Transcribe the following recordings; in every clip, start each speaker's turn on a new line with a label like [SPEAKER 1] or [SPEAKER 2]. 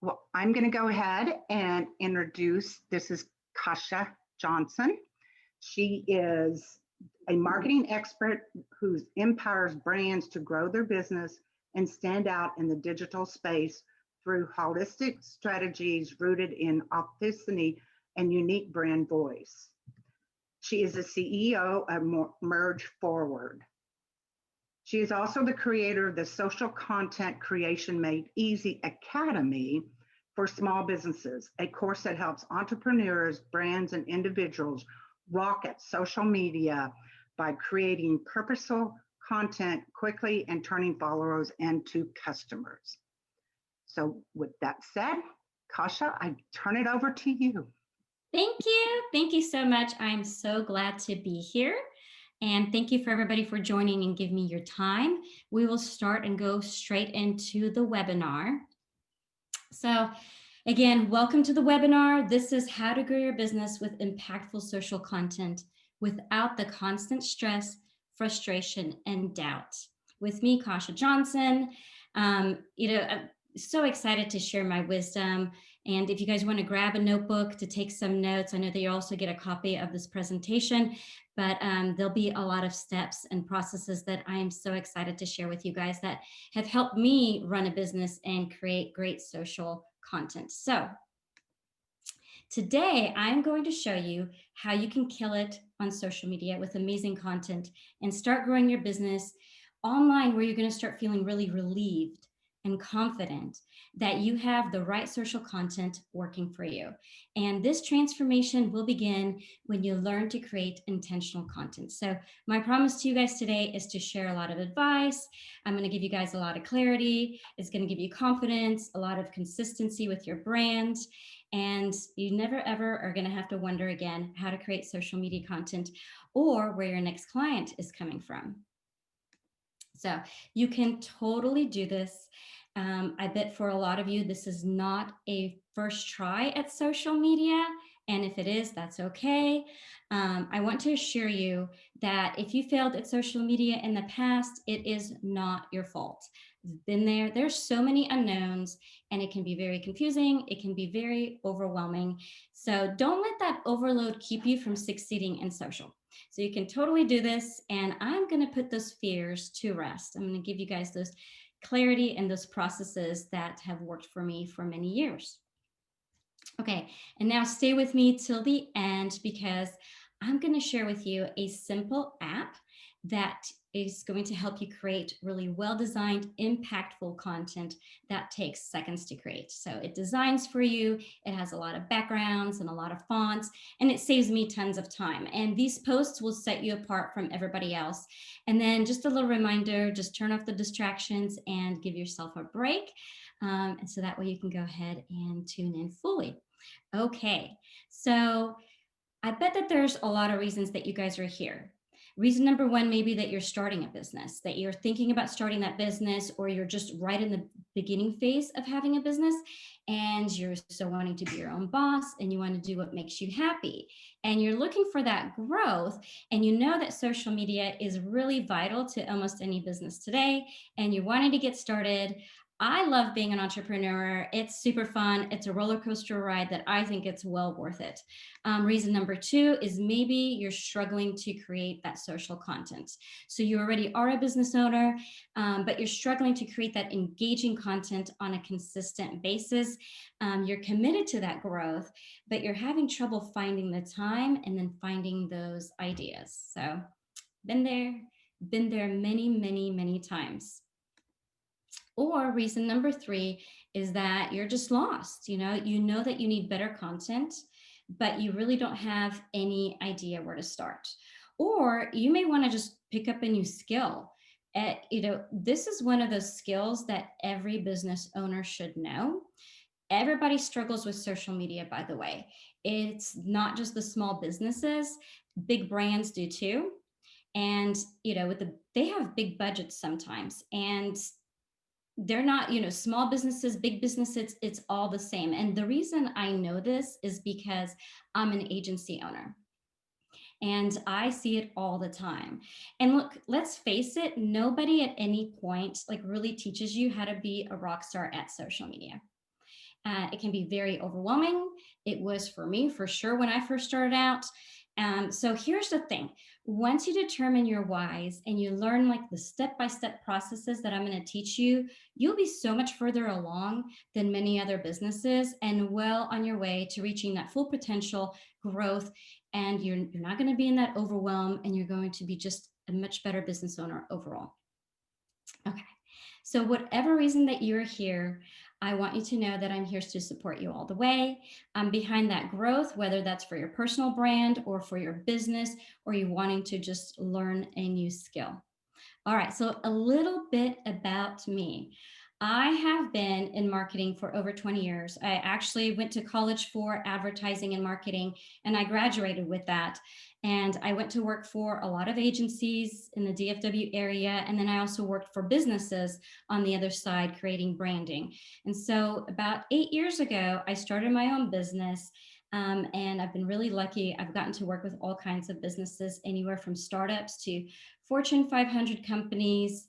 [SPEAKER 1] Well, I'm going to go ahead and introduce this is Kasha Johnson. She is a marketing expert who empowers brands to grow their business and stand out in the digital space through holistic strategies rooted in authenticity and unique brand voice. She is the CEO of Merge Forward. She is also the creator of the Social Content Creation Made Easy Academy for small businesses, a course that helps entrepreneurs, brands, and individuals rocket social media by creating purposeful content quickly and turning followers into customers. So with that said, Kasha, I turn it over to you.
[SPEAKER 2] Thank you. Thank you so much. I'm so glad to be here. And thank you for everybody for joining and give me your time. We will start and go straight into the webinar. So again, welcome to the webinar. This is how to grow your business with impactful social content without the constant stress, frustration, and doubt. With me, Kasha Johnson. I'm so excited to share my wisdom. And if you guys want to grab a notebook to take some notes, I know that you also get a copy of this presentation, but there'll be a lot of steps and processes that I am so excited to share with you guys that have helped me run a business and create great social content. So today I'm going to show you how you can kill it on social media with amazing content and start growing your business online, where you're going to start feeling really relieved and confident that you have the right social content working for you. And this transformation will begin when you learn to create intentional content. So my promise to you guys today is to share a lot of advice. I'm going to give you guys a lot of clarity. It's going to give you confidence, a lot of consistency with your brand. And you never ever are going to have to wonder again how to create social media content or where your next client is coming from. So you can totally do this. I bet for a lot of you, this is not a first try at social media. And if it is, that's okay. I want to assure you that if you failed at social media in the past, it is not your fault. You've been there. There's so many unknowns, and it can be very confusing. It can be very overwhelming. So don't let that overload keep you from succeeding in social. So you can totally do this. And I'm going to put those fears to rest. I'm going to give you guys those clarity and those processes that have worked for me for many years. Okay, and now stay with me till the end, because I'm going to share with you a simple app that is going to help you create really well-designed, impactful content that takes seconds to create. So it designs for you, it has a lot of backgrounds and a lot of fonts, and it saves me tons of time. And these posts will set you apart from everybody else. And then just a little reminder, just turn off the distractions and give yourself a break. And so that way you can go ahead and tune in fully. Okay, so I bet that there's a lot of reasons that you guys are here. Reason number one, maybe that you're starting a business, that you're thinking about starting that business, or you're just right in the beginning phase of having a business and you're so wanting to be your own boss and you want to do what makes you happy. And you're looking for that growth, and you know that social media is really vital to almost any business today, and you're wanting to get started. I love being an entrepreneur. It's super fun. It's a roller coaster ride that I think it's well worth it. Reason number two is maybe you're struggling to create that social content. So you already are a business owner, but you're struggling to create that engaging content on a consistent basis. You're committed to that growth, but you're having trouble finding the time and then finding those ideas. So been there many, many, many times. Or reason number three is that you're just lost. You know that you need better content, but you really don't have any idea where to start. Or you may want to just pick up a new skill. This is one of those skills that every business owner should know. Everybody struggles with social media, by the way. It's not just the small businesses, big brands do too. And they have big budgets sometimes, and they're not, small businesses, big businesses, it's all the same. And the reason I know this is because I'm an agency owner and I see it all the time. And look, let's face it, nobody at any point really teaches you how to be a rock star at social media. It can be very overwhelming. It was for me, for sure, when I first started out. So here's the thing. Once you determine your whys and you learn like the step-by-step processes that I'm going to teach you, you'll be so much further along than many other businesses and well on your way to reaching that full potential growth. And you're not going to be in that overwhelm, and you're going to be just a much better business owner overall. Okay. So, whatever reason that you're here, I want you to know that I'm here to support you all the way. I'm behind that growth, whether that's for your personal brand or for your business, or you wanting to just learn a new skill. All right, so a little bit about me. I have been in marketing for over 20 years. I actually went to college for advertising and marketing, and I graduated with that. And I went to work for a lot of agencies in the DFW area. And then I also worked for businesses on the other side, creating branding. And so about 8 years ago, I started my own business. And I've been really lucky. I've gotten to work with all kinds of businesses, anywhere from startups to Fortune 500 companies.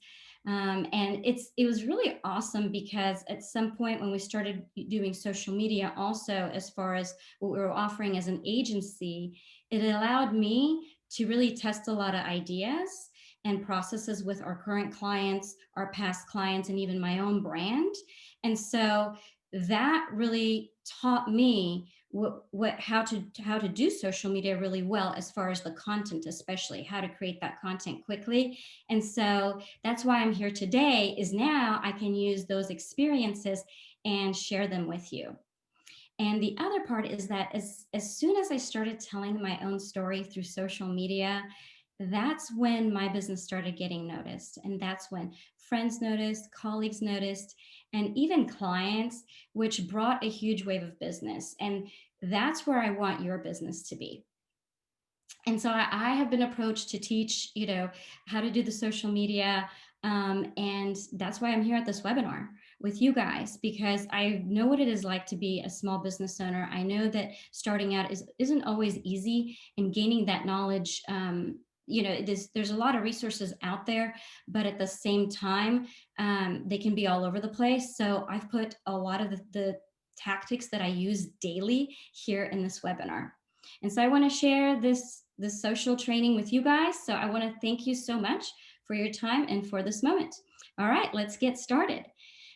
[SPEAKER 2] And it was really awesome because at some point when we started doing social media, also as far as what we were offering as an agency, it allowed me to really test a lot of ideas and processes with our current clients, our past clients, and even my own brand. And so that really taught me how to do social media really well, as far as the content, especially how to create that content quickly. And so that's why I'm here today, is now I can use those experiences and share them with you. And the other part is that as soon as I started telling my own story through social media, that's when my business started getting noticed. And that's when friends noticed, colleagues noticed, and even clients, which brought a huge wave of business. And that's where I want your business to be. And so I have been approached to teach, how to do the social media. And that's why I'm here at this webinar with you guys, because I know what it is like to be a small business owner. I know that starting out isn't always easy, and gaining that knowledge. There's a lot of resources out there, but at the same time, they can be all over the place. So I've put a lot of the tactics that I use daily here in this webinar. And so I want to share this social training with you guys. So I want to thank you so much for your time and for this moment. All right, let's get started.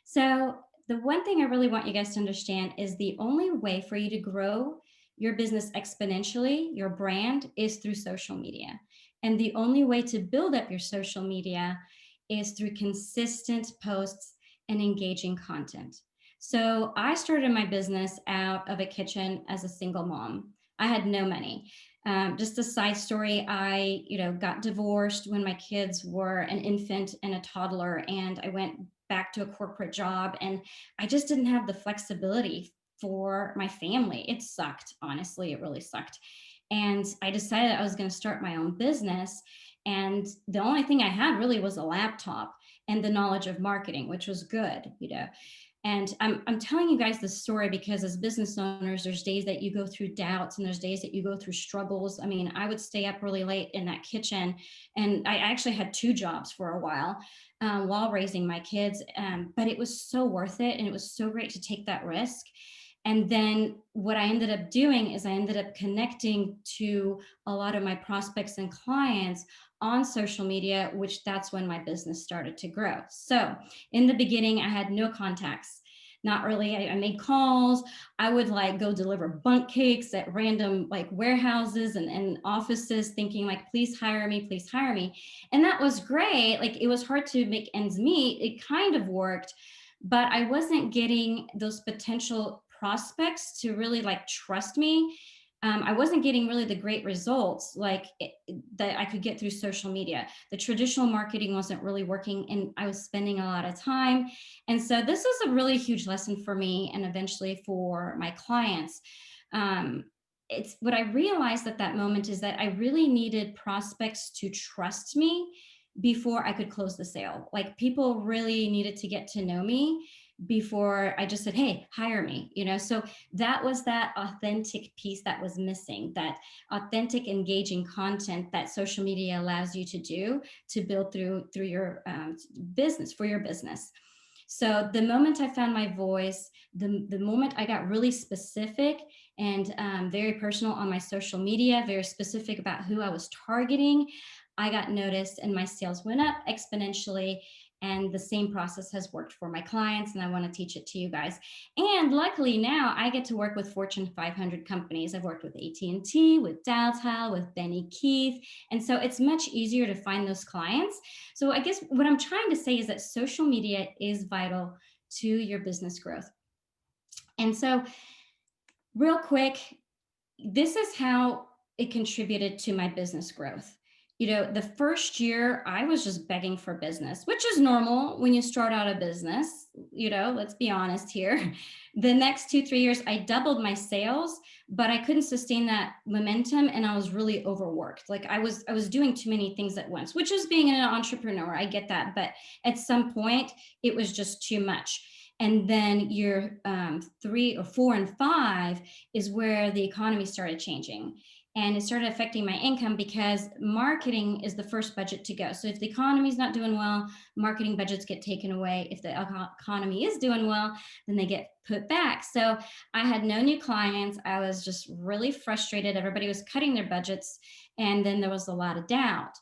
[SPEAKER 2] So the one thing I really want you guys to understand is the only way for you to grow your business exponentially, your brand, is through social media. And the only way to build up your social media is through consistent posts and engaging content. So I started my business out of a kitchen as a single mom. I had no money. Just a side story, I got divorced when my kids were an infant and a toddler, and I went back to a corporate job, and I just didn't have the flexibility for my family. It sucked, honestly, it really sucked. And I decided I was going to start my own business, and the only thing I had really was a laptop and the knowledge of marketing, which was good. And I'm telling you guys this story because as business owners, there's days that you go through doubts, and there's days that you go through struggles. I mean, I would stay up really late in that kitchen, and I actually had 2 jobs for a while raising my kids. But it was so worth it, and it was so great to take that risk. And then what I ended up doing is I ended up connecting to a lot of my prospects and clients on social media, which that's when my business started to grow. So in the beginning, I had no contacts. Not really. I made calls. I would go deliver bunk cakes at random warehouses and offices, thinking please hire me, please hire me. And that was great. It was hard to make ends meet. It kind of worked, but I wasn't getting those potential prospects to really trust me. I wasn't getting really the great results that I could get through social media. The traditional marketing wasn't really working, and I was spending a lot of time. And so this was a really huge lesson for me, and eventually for my clients. It's what I realized at that moment is that I really needed prospects to trust me before I could close the sale. People really needed to get to know me before I just said, hey, hire me, So that was that authentic piece that was missing, that authentic, engaging content that social media allows you to do to build through your business, for your business. So the moment I found my voice, the moment I got really specific and very personal on my social media, very specific about who I was targeting, I got noticed and my sales went up exponentially. And the same process has worked for my clients, and I want to teach it to you guys. And luckily now I get to work with Fortune 500 companies. I've worked with AT&T, with Daltile, with Benny Keith. And so it's much easier to find those clients. So I guess what I'm trying to say is that social media is vital to your business growth. And so real quick, this is how it contributed to my business growth. The first year I was just begging for business, which is normal when you start out a business, let's be honest here. The next 2-3 years, I doubled my sales, but I couldn't sustain that momentum. And I was really overworked. Like I was doing too many things at once, which is being an entrepreneur. I get that. But at some point it was just too much. And then year 3 or 4 and 5 is where the economy started changing. And it started affecting my income because marketing is the first budget to go. So if the economy is not doing well, marketing budgets get taken away. If the economy is doing well, then they get put back. So I had no new clients. I was just really frustrated. Everybody was cutting their budgets. And then there was a lot of doubt.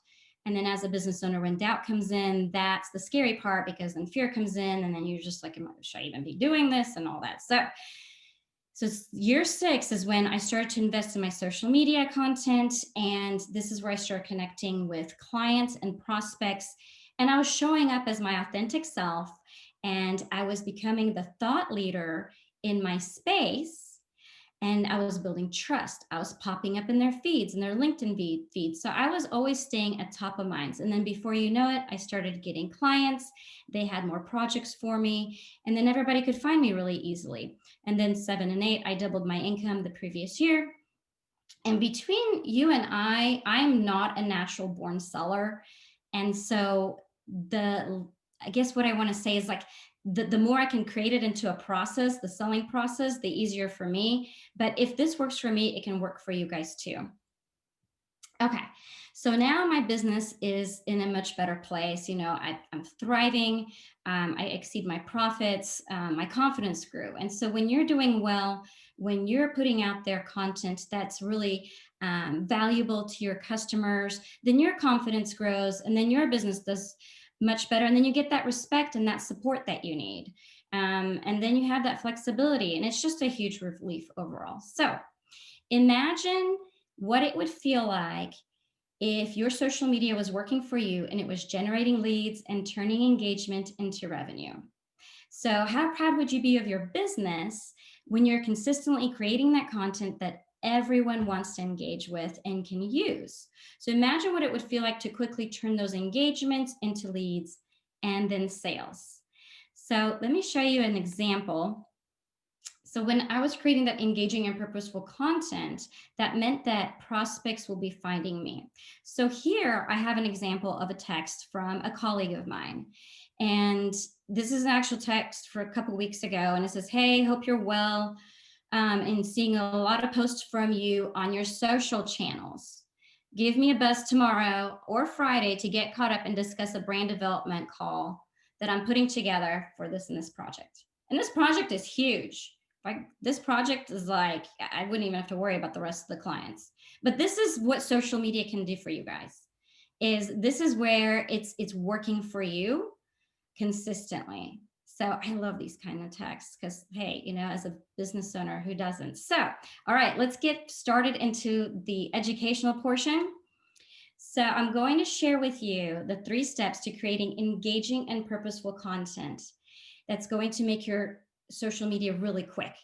[SPEAKER 2] And then as a business owner, when doubt comes in, that's the scary part, because then fear comes in and then you're just like, should I even be doing this and all that. So year 6 is when I started to invest in my social media content. And this is where I started connecting with clients and prospects. And I was showing up as my authentic self. And I was becoming the thought leader in my space. And I was building trust. I was popping up in their feeds, in their LinkedIn feeds. So I was always staying at top of minds. And then before you know it, I started getting clients. They had more projects for me. And then everybody could find me really easily. And then 7 and 8, I doubled my income the previous year. And between you and I am not a natural born seller. And so I guess what I want to say is like, the more I can create it into a process, the selling process, the easier for me. But if this works for me, it can work for you guys too. Okay, so now my business is in a much better place. I'm thriving. I exceed my profits. My confidence grew. And so when you're doing well, when you're putting out their content that's really valuable to your customers, then your confidence grows, and then your business does much better. And then you get that respect and that support that you need. And then you have that flexibility, and it's just a huge relief overall. So imagine what it would feel like if your social media was working for you and it was generating leads and turning engagement into revenue. So how proud would you be of your business when you're consistently creating that content that everyone wants to engage with and can use? So imagine what it would feel like to quickly turn those engagements into leads and then sales. So let me show you an example. So when I was creating that engaging and purposeful content, that meant that prospects will be finding me. So here I have an example of a text from a colleague of mine. And this is an actual text for a couple of weeks ago. And it says, "Hey, hope you're well. And seeing a lot of posts from you on your social channels. Give me a buzz tomorrow or Friday to get caught up and discuss a brand development call that I'm putting together for this and this project." And this project is huge. This project is like, I wouldn't even have to worry about the rest of the clients. But this is what social media can do for you guys. This is where it's working for you consistently. So I love these kind of texts because, hey, as a business owner, who doesn't? So, all right, let's get started into the educational portion. So I'm going to share with you the 3 steps to creating engaging and purposeful content that's going to make your social media really quick.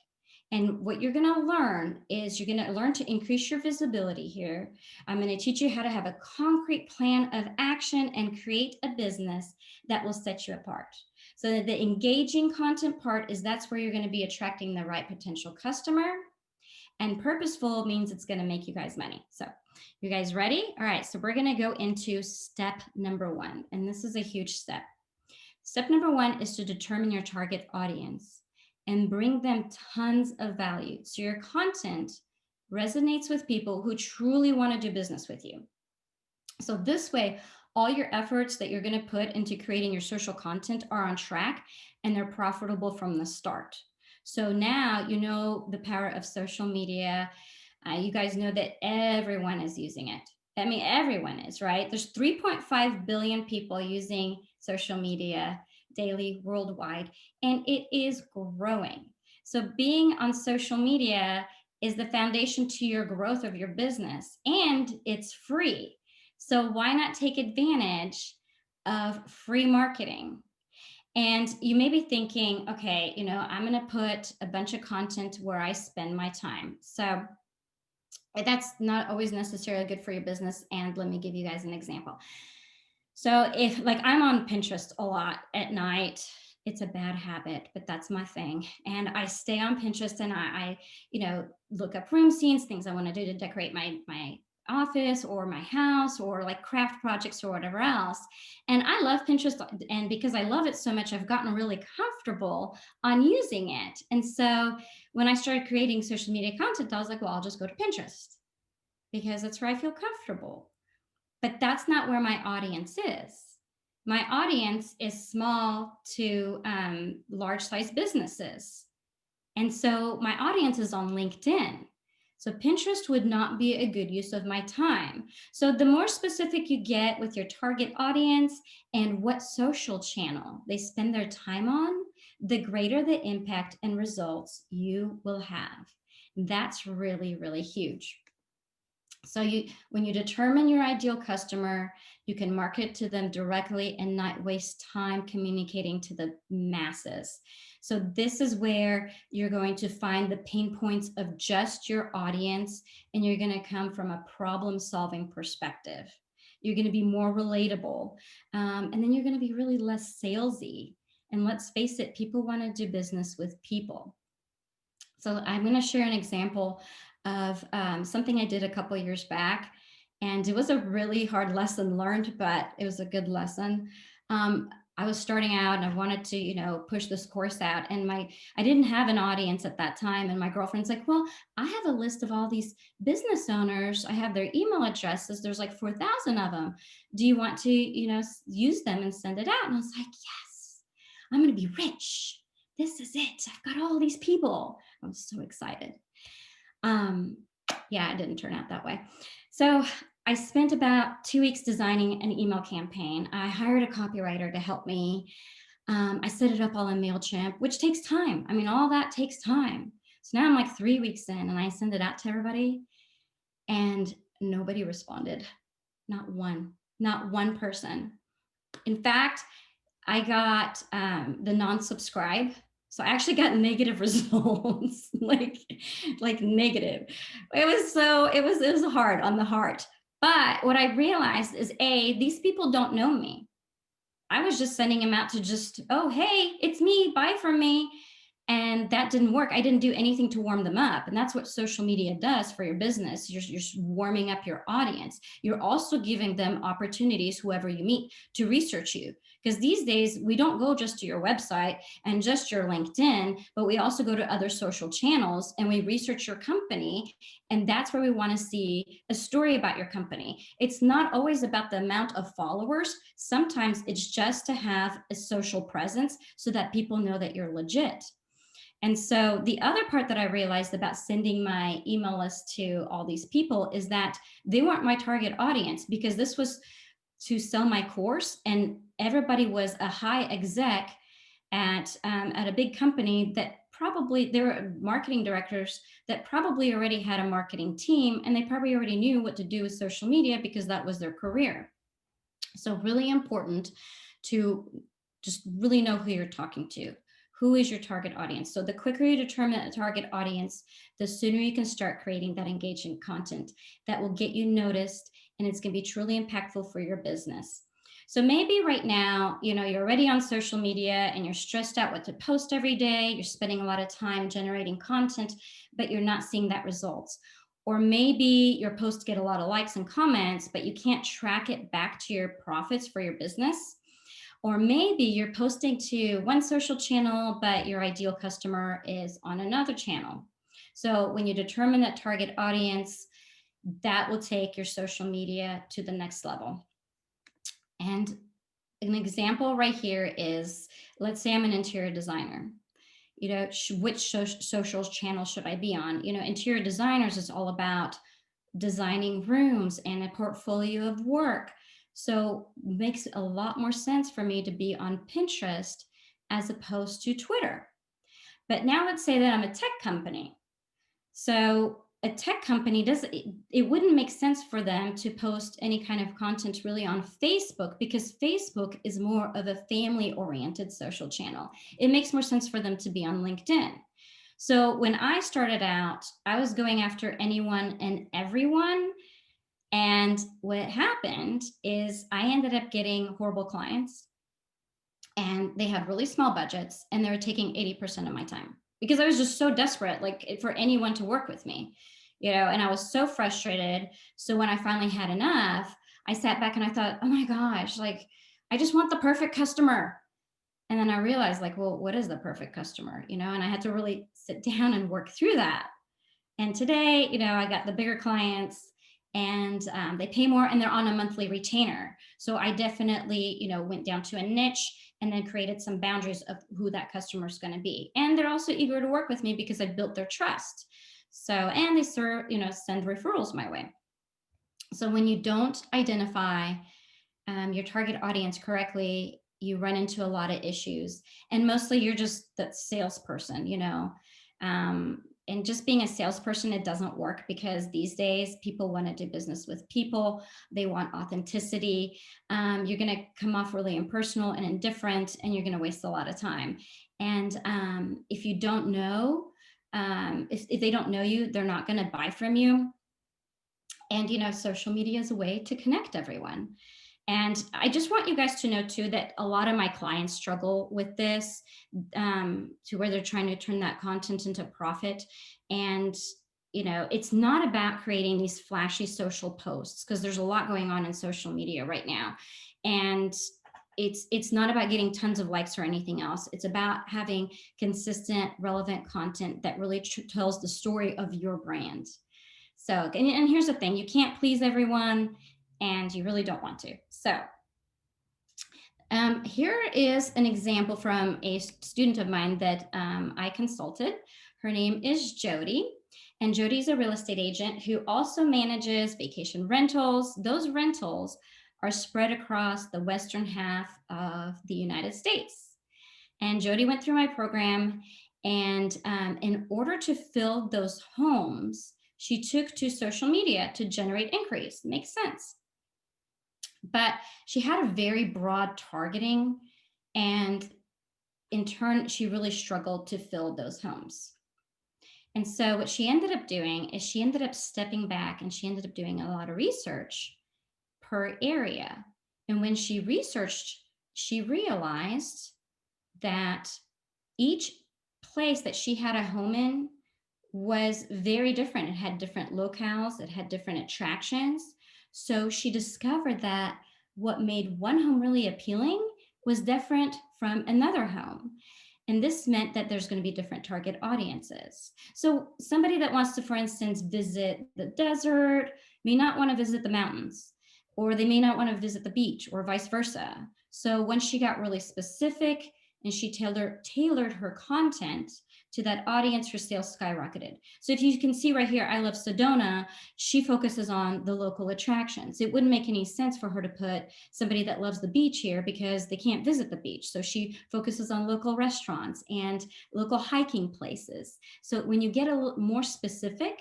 [SPEAKER 2] And what you're going to learn is you're going to learn to increase your visibility here. I'm going to teach you how to have a concrete plan of action and create a business that will set you apart. So the engaging content part is that's where you're going to be attracting the right potential customer. And purposeful means it's going to make you guys money. So you guys ready? All right, so we're going to go into step number 1. And this is a huge step. Step number 1 is to determine your target audience and bring them tons of value. So your content resonates with people who truly want to do business with you. So this way, all your efforts that you're going to put into creating your social content are on track and they're profitable from the start. So now you know the power of social media. You guys know that everyone is using it. I mean, everyone is, right? There's 3.5 billion people using social media daily worldwide, and it is growing. So being on social media is the foundation to your growth of your business, and it's free. So why not take advantage of free marketing? And you may be thinking, okay, I'm going to put a bunch of content where I spend my time. So that's not always necessarily good for your business. And let me give you guys an example. So if like I'm on Pinterest a lot at night, it's a bad habit, but that's my thing. And I stay on Pinterest and I look up room scenes, things I want to do to decorate my office or my house or like craft projects or whatever else. And I love Pinterest. And because I love it so much, I've gotten really comfortable on using it. And so when I started creating social media content, I was like, well, I'll just go to Pinterest because that's where I feel comfortable. But that's not where my audience is. My audience is small to large size businesses. And so my audience is on LinkedIn. So Pinterest would not be a good use of my time. So the more specific you get with your target audience and what social channel they spend their time on, the greater the impact and results you will have. That's really, really huge. So when you determine your ideal customer, you can market to them directly and not waste time communicating to the masses. So this is where you're going to find the pain points of just your audience, and you're going to come from a problem-solving perspective. You're going to be more relatable, and then you're going to be really less salesy. And let's face it, people want to do business with people. So I'm going to share an example of something I did a couple of years back. And it was a really hard lesson learned, but it was a good lesson. I was starting out and I wanted to, push this course out. And I didn't have an audience at that time. And my girlfriend's like, well, I have a list of all these business owners. I have their email addresses. There's like 4,000 of them. Do you want to, use them and send it out? And I was like, yes, I'm going to be rich. This is it. I've got all these people. I was so excited. Yeah, it didn't turn out that way. So I spent about 2 weeks designing an email campaign. I hired a copywriter to help me. I set it up all in MailChimp, which takes time. I mean, all that takes time. So now I'm like 3 weeks in and I send it out to everybody and nobody responded. Not one person. In fact, I got the non-subscribe. So I actually got negative results, like negative. It was hard on the heart. But what I realized is these people don't know me. I was just sending them out to just, oh, hey, it's me, buy from me. And that didn't work. I didn't do anything to warm them up. And that's what social media does for your business. You're warming up your audience. You're also giving them opportunities, whoever you meet, to research you. Because these days, we don't go just to your website and just your LinkedIn, but we also go to other social channels and we research your company. And that's where we want to see a story about your company. It's not always about the amount of followers. Sometimes it's just to have a social presence so that people know that you're legit. And so the other part that I realized about sending my email list to all these people is that they weren't my target audience, because this was to sell my course, and everybody was a high exec at a big company that probably, they were marketing directors that probably already had a marketing team, and they probably already knew what to do with social media because that was their career. So really important to just really know who you're talking to. Who is your target audience? So the quicker you determine a target audience, the sooner you can start creating that engaging content that will get you noticed, and it's going to be truly impactful for your business. So maybe right now, you're already on social media and you're stressed out what to post every day. You're spending a lot of time generating content, but you're not seeing that results. Or maybe your posts get a lot of likes and comments, but you can't track it back to your profits for your business. Or maybe you're posting to one social channel, but your ideal customer is on another channel. So when you determine that target audience, that will take your social media to the next level. And an example right here is, let's say I'm an interior designer. Which social channel should I be on? Interior designers is all about designing rooms and a portfolio of work. So it makes a lot more sense for me to be on Pinterest as opposed to Twitter. But now let's say that I'm a tech company. So a tech company it wouldn't make sense for them to post any kind of content really on Facebook, because Facebook is more of a family oriented social channel. It makes more sense for them to be on LinkedIn. So when I started out, I was going after anyone and everyone. And what happened is I ended up getting horrible clients, and they had really small budgets, and they were taking 80% of my time because I was just so desperate, like, for anyone to work with me, and I was so frustrated. So when I finally had enough, I sat back and I thought, oh my gosh, like, I just want the perfect customer. And then I realized, like, well, what is the perfect customer? And I had to really sit down and work through that. And today, I got the bigger clients, and they pay more, and they're on a monthly retainer. So I definitely, went down to a niche and then created some boundaries of who that customer is going to be. And they're also eager to work with me because I built their trust. So, and they send referrals my way. So when you don't identify your target audience correctly, you run into a lot of issues. And mostly you're just that salesperson, and just being a salesperson, it doesn't work, because these days people want to do business with people. They want authenticity. You're going to come off really impersonal and indifferent, and you're going to waste a lot of time. And if you don't know, if they don't know you, they're not going to buy from you. And, social media is a way to connect everyone. And I just want you guys to know too, that a lot of my clients struggle with this, to where they're trying to turn that content into profit. And, it's not about creating these flashy social posts, because there's a lot going on in social media right now. And it's not about getting tons of likes or anything else. It's about having consistent, relevant content that really tells the story of your brand. So, and here's the thing, you can't please everyone, and you really don't want to. So here is an example from a student of mine that I consulted. Her name is Jody, and Jody's a real estate agent who also manages vacation rentals. Those rentals are spread across the western half of the United States. And Jody went through my program, and in order to fill those homes, she took to social media to generate inquiries. Makes sense. But she had a very broad targeting, and in turn, she really struggled to fill those homes. And so what she ended up doing is she ended up stepping back, and she ended up doing a lot of research per area. And when she researched, she realized that each place that she had a home in was very different. It had different locales, it had different attractions. So she discovered that what made one home really appealing was different from another home. And this meant that there's going to be different target audiences. So somebody that wants to, for instance, visit the desert may not want to visit the mountains, or they may not want to visit the beach, or vice versa. So when she got really specific and she tailored her content to that audience, her sales skyrocketed. So if you can see right here, I Love Sedona, she focuses on the local attractions. It wouldn't make any sense for her to put somebody that loves the beach here, because they can't visit the beach. So she focuses on local restaurants and local hiking places. So when you get a little more specific,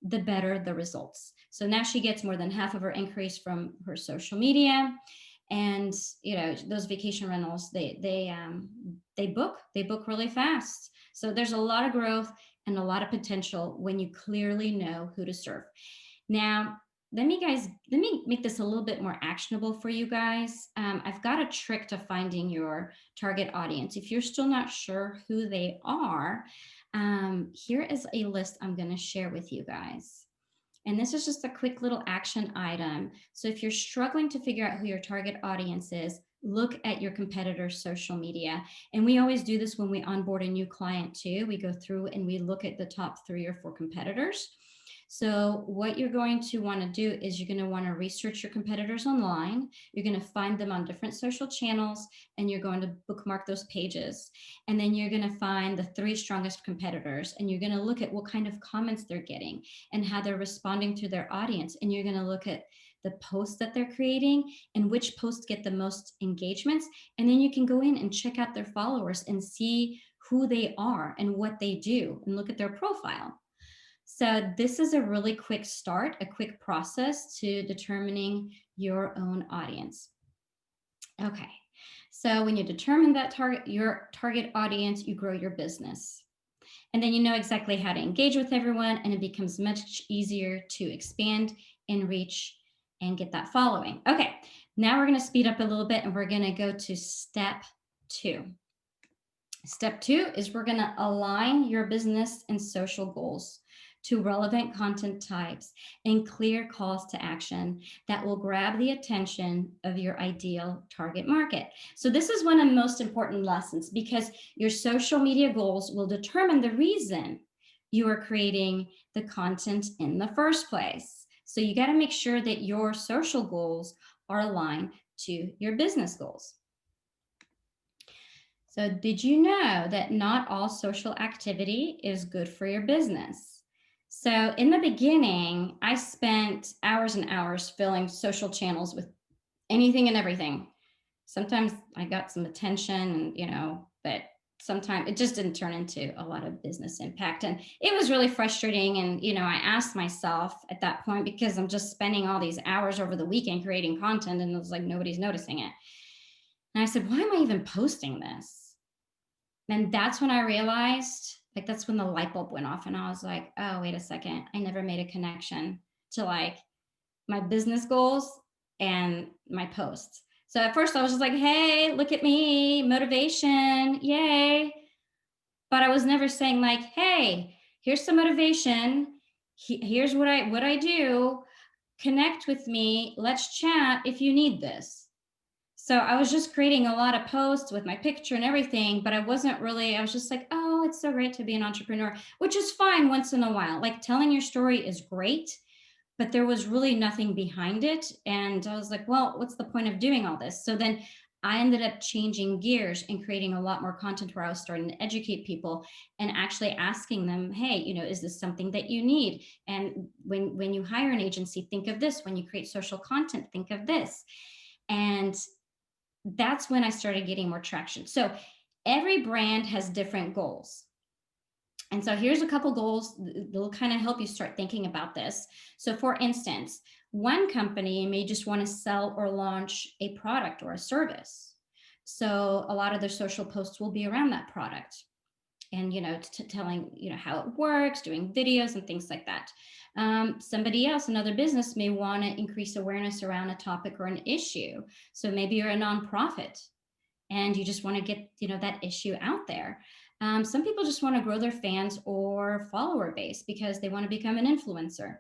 [SPEAKER 2] the better the results. So now she gets more than half of her increase from her social media. And those vacation rentals, they book really fast. So there's a lot of growth and a lot of potential when you clearly know who to serve. Now, let me make this a little bit more actionable for you guys. I've got a trick to finding your target audience. If you're still not sure who they are, here is a list I'm going to share with you guys. And this is just a quick little action item. So if you're struggling to figure out who your target audience is, look at your competitors' social media. And we always do this when we onboard a new client too. We go through and we look at the top 3 or 4 competitors. So what you're going to want to do is you're going to want to research your competitors online. You're going to find them on different social channels, and you're going to bookmark those pages. And then you're going to find the 3 strongest competitors, and you're going to look at what kind of comments they're getting and how they're responding to their audience. And you're going to look at the posts that they're creating and which posts get the most engagements. And then you can go in and check out their followers and see who they are and what they do and look at their profile. So this is a really quick start, a quick process to determining your own audience. Okay, so when you determine that your target audience, you grow your business. And then you know exactly how to engage with everyone, and it becomes much easier to expand and reach and get that following. Okay, now we're going to speed up a little bit and we're going to go to step 2. Step 2 is we're going to align your business and social goals to relevant content types and clear calls to action that will grab the attention of your ideal target market. So this is one of the most important lessons, because your social media goals will determine the reason you are creating the content in the first place. So you got to make sure that your social goals are aligned to your business goals. So did you know that not all social activity is good for your business? So in the beginning, I spent hours and hours filling social channels with anything and everything. Sometimes I got some attention, but sometimes it just didn't turn into a lot of business impact. And it was really frustrating. And, I asked myself at that point, because I'm just spending all these hours over the weekend creating content, and it was like, nobody's noticing it. And I said, why am I even posting this? And that's when I realized, that's when the light bulb went off. And I was like, oh, wait a second. I never made a connection to my business goals and my posts. So at first I was just like, hey, look at me, motivation, yay. But I was never saying hey, here's some motivation. Here's what I do. Connect with me. Let's chat if you need this. So I was just creating a lot of posts with my picture and everything, but I was just like, oh, it's so great to be an entrepreneur, which is fine once in a while. Telling your story is great, but there was really nothing behind it. And I was like, well, what's the point of doing all this? So then I ended up changing gears and creating a lot more content where I was starting to educate people and actually asking them, hey, is this something that you need? And when you hire an agency, think of this. When you create social content, think of this. And that's when I started getting more traction. So every brand has different goals. And so here's a couple goals that will kind of help you start thinking about this. So for instance, one company may just want to sell or launch a product or a service. So a lot of their social posts will be around that product and, telling, how it works, doing videos and things like that. Somebody else, another business, may want to increase awareness around a topic or an issue. So maybe you're a nonprofit and you just want to get, that issue out there. Some people just want to grow their fans or follower base because they want to become an influencer.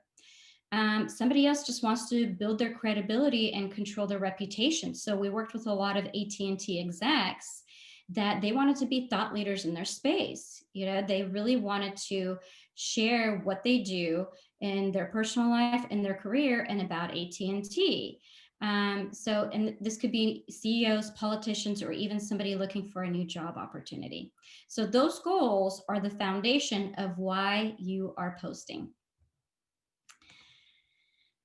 [SPEAKER 2] Somebody else just wants to build their credibility and control their reputation. So we worked with a lot of AT&T execs that they wanted to be thought leaders in their space. They really wanted to share what they do in their personal life and their career and about AT&T. And this could be CEOs, politicians, or even somebody looking for a new job opportunity. So those goals are the foundation of why you are posting.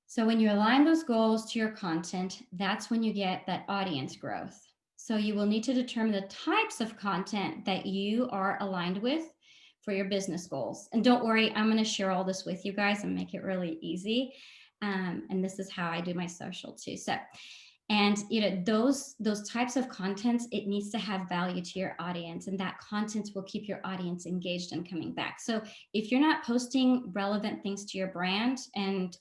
[SPEAKER 2] So when you align those goals to your content, that's when you get that audience growth. So you will need to determine the types of content that you are aligned with for your business goals. And don't worry, I'm going to share all this with you guys and make it really easy. And this is how I do my social too. And those types of contents, it needs to have value to your audience, and that content will keep your audience engaged and coming back. So if you're not posting relevant things to your brand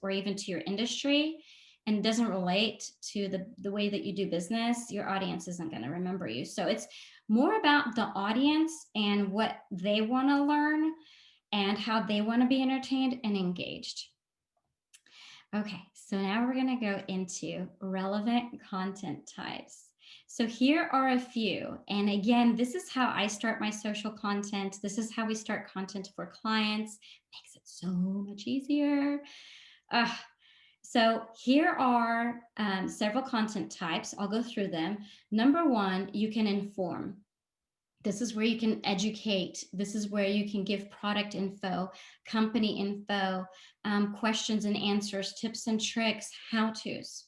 [SPEAKER 2] or even to your industry, and it doesn't relate to the way that you do business, your audience isn't going to remember you. So it's more about the audience and what they want to learn and how they want to be entertained and engaged. Okay, so now we're going to go into relevant content types. So here are a few. And again, this is how I start my social content. This is how we start content for clients. Makes it so much easier. Uh, so here are several content types. I'll go through them. Number one, you can inform. This is where you can educate. This is where you can give product info, company info, questions and answers, tips and tricks, how-tos.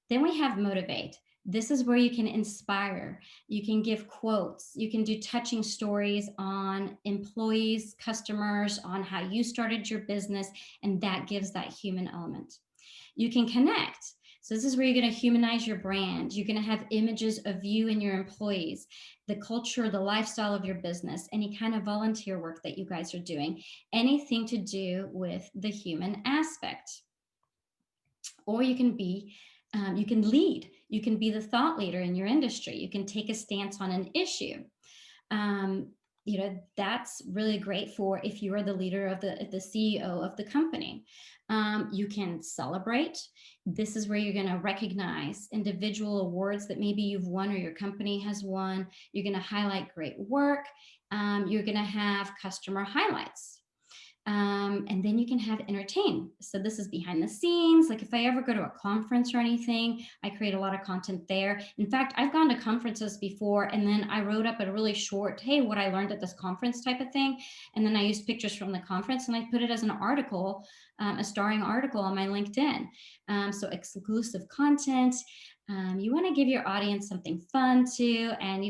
[SPEAKER 2] Then we have motivate. This is where you can inspire. You can give quotes. You can do touching stories on employees, customers, on how you started your business, and that gives that human element. You can connect. So this is where you're going to humanize your brand. You're going to have images of you and your employees, the culture, the lifestyle of your business, any kind of volunteer work that you guys are doing, anything to do with the human aspect. Or you can lead. You can be the thought leader in your industry. You can take a stance on an issue. That's really great for if you are the leader of the CEO of the company. You can celebrate. This is where you're going to recognize individual awards that maybe you've won or your company has won. You're going to highlight great work. You're going to have customer highlights. And then you can have entertain. So this is behind the scenes. Like if I ever go to a conference or anything, I create a lot of content there. In fact, I've gone to conferences before, and then I wrote up a really short, hey, what I learned at this conference type of thing. And then I used pictures from the conference and I put it as an article, a starring article on my LinkedIn. So exclusive content. You want to give your audience something fun too. And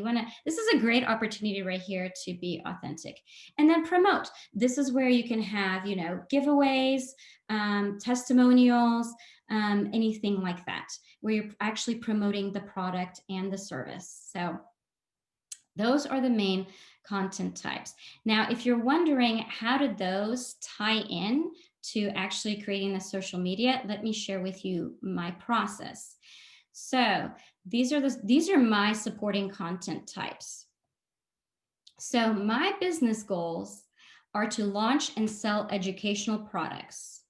[SPEAKER 2] this is a great opportunity right here to be authentic. And then promote. This is where you can have, giveaways, testimonials, anything like that, where you're actually promoting the product and the service. So those are the main content types. Now, if you're wondering how did those tie in to actually creating the social media, let me share with you my process. So these are my supporting content types. So my business goals are to launch and sell educational products.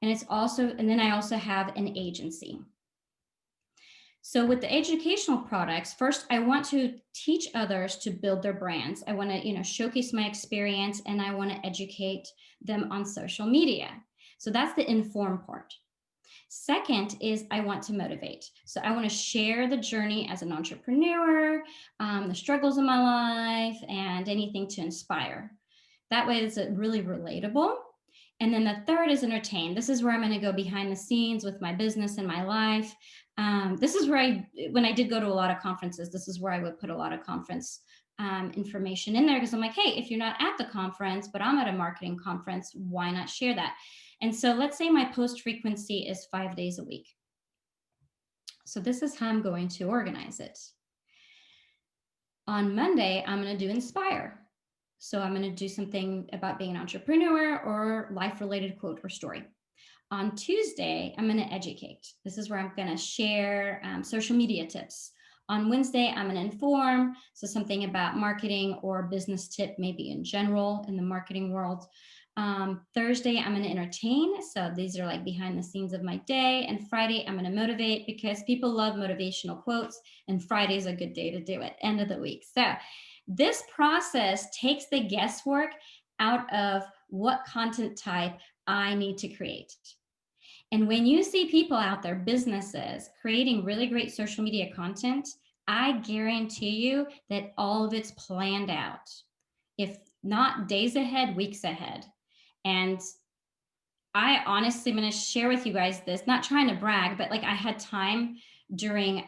[SPEAKER 2] And then I also have an agency. So with the educational products, first, I want to teach others to build their brands. I want to, showcase my experience, and I want to educate them on social media. So that's the inform part. Second is I want to motivate. So I want to share the journey as an entrepreneur, the struggles in my life, and anything to inspire. That way it's really relatable. And then the third is entertain. This is where I'm going to go behind the scenes with my business and my life. This is where when I did go to a lot of conferences, this is where I would put a lot of conference information in there, because I'm like, hey, if you're not at the conference, but I'm at a marketing conference, why not share that? And so let's say my post frequency is 5 days a week. So this is how I'm going to organize it. On Monday, I'm going to do inspire. So I'm going to do something about being an entrepreneur or life-related quote or story. On Tuesday, I'm going to educate. This is where I'm going to share social media tips. On Wednesday, I'm going to inform. So something about marketing or business tip, maybe in general in the marketing world. Thursday, I'm going to entertain. So these are like behind the scenes of my day. And Friday, I'm going to motivate, because people love motivational quotes. And Friday is a good day to do it, end of the week. So this process takes the guesswork out of what content type I need to create. And when you see people out there, businesses, creating really great social media content, I guarantee you that all of it's planned out. If not days ahead, weeks ahead. And I honestly am going to share with you guys this, not trying to brag, but like I had time during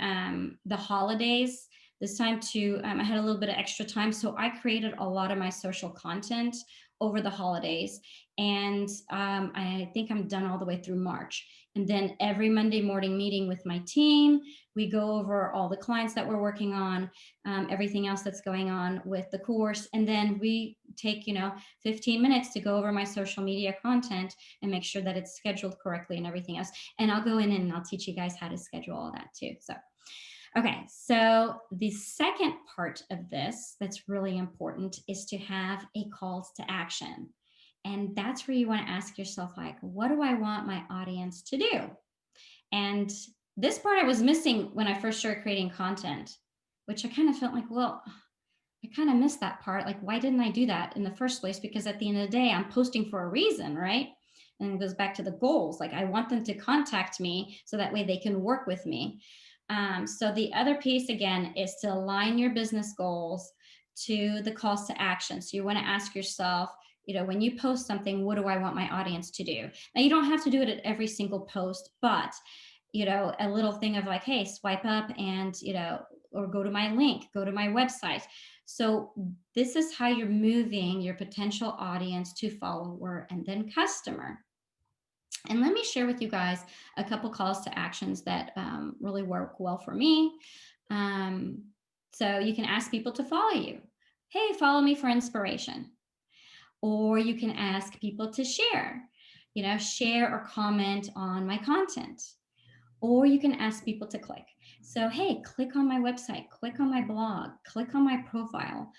[SPEAKER 2] the holidays this time to, I had a little bit of extra time. So I created a lot of my social content over the holidays. And I think I'm done all the way through March. And then every Monday morning meeting with my team, we go over all the clients that we're working on, everything else that's going on with the course. And then we take, 15 minutes to go over my social media content and make sure that it's scheduled correctly and everything else. And I'll go in and I'll teach you guys how to schedule all that too. So, okay. So the second part of this that's really important is to have a calls to action. And that's where you want to ask yourself, like, what do I want my audience to do? And this part I was missing when I first started creating content, which I kind of felt like, well, I kind of missed that part. Like, why didn't I do that in the first place? Because at the end of the day, I'm posting for a reason, right? And it goes back to the goals. Like, I want them to contact me so that way they can work with me. So the other piece, again, is to align your business goals to the calls to action. So you want to ask yourself, when you post something, what do I want my audience to do? Now, you don't have to do it at every single post, but a little thing of like, hey, swipe up and, or go to my link, go to my website. So this is how you're moving your potential audience to follower and then customer. And let me share with you guys a couple calls to actions that really work well for me. So you can ask people to follow you. Hey, follow me for inspiration. Or you can ask people to share or comment on my content. Or you can ask people to click. So, hey, click on my website, click on my blog, click on my profile,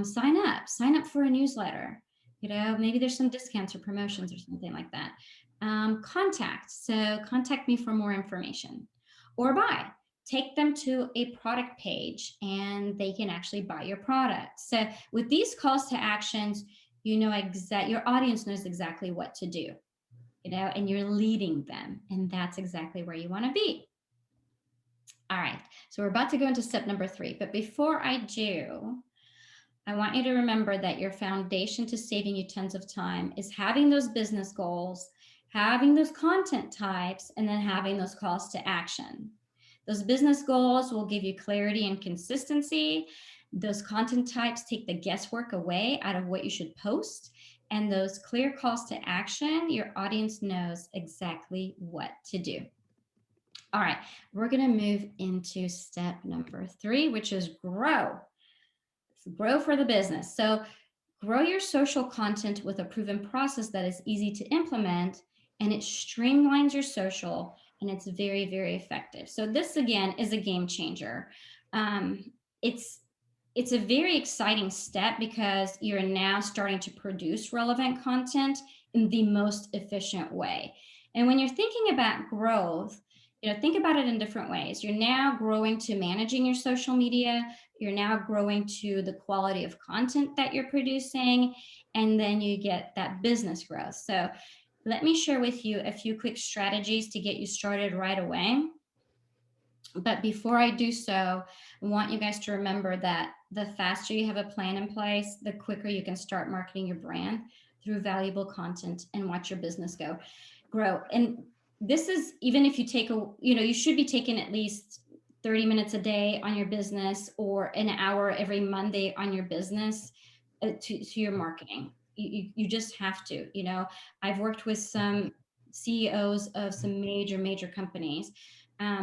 [SPEAKER 2] sign up for a newsletter. Maybe there's some discounts or promotions or something like that. Contact me for more information, or take them to a product page and they can actually buy your product. So with these calls to actions, your audience knows exactly what to do, and you're leading them. And that's exactly where you want to be. All right. So we're about to go into step number 3. But before I do, I want you to remember that your foundation to saving you tons of time is having those business goals, having those content types, and then having those calls to action. Those business goals will give you clarity and consistency. Those content types take the guesswork away out of what you should post. And those clear calls to action, your audience knows exactly what to do. All right, we're going to move into step number 3, which is grow. Grow for the business. So grow your social content with a proven process that is easy to implement, and it streamlines your social, and it's very, very effective. So this, again, is a game changer. It's a very exciting step because you're now starting to produce relevant content in the most efficient way. And when you're thinking about growth, think about it in different ways. You're now growing to managing your social media. You're now growing to the quality of content that you're producing, and then you get that business growth. So let me share with you a few quick strategies to get you started right away. But before I do so, I want you guys to remember that the faster you have a plan in place, the quicker you can start marketing your brand through valuable content and watch your business grow. And this is, even if you take you should be taking at least 30 minutes a day on your business, or an hour every Monday on your business to your marketing. You just have to. I've worked with some CEOs of some major companies,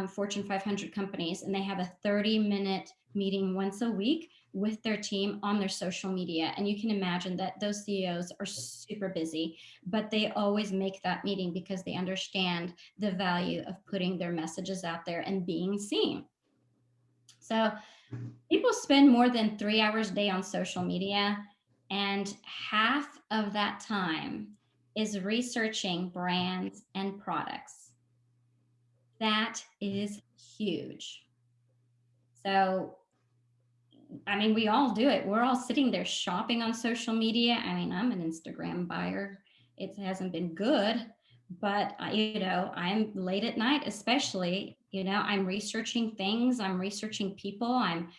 [SPEAKER 2] Fortune 500 companies, and they have a 30-minute meeting once a week with their team on their social media. And you can imagine that those CEOs are super busy, but they always make that meeting because they understand the value of putting their messages out there and being seen. So people spend more than 3 hours a day on social media, and half of that time is researching brands and products. That is huge. So, we all do it. We're all sitting there shopping on social media. I'm an Instagram buyer. It hasn't been good, but I'm late at night, especially, I'm researching things. I'm researching people. I'm,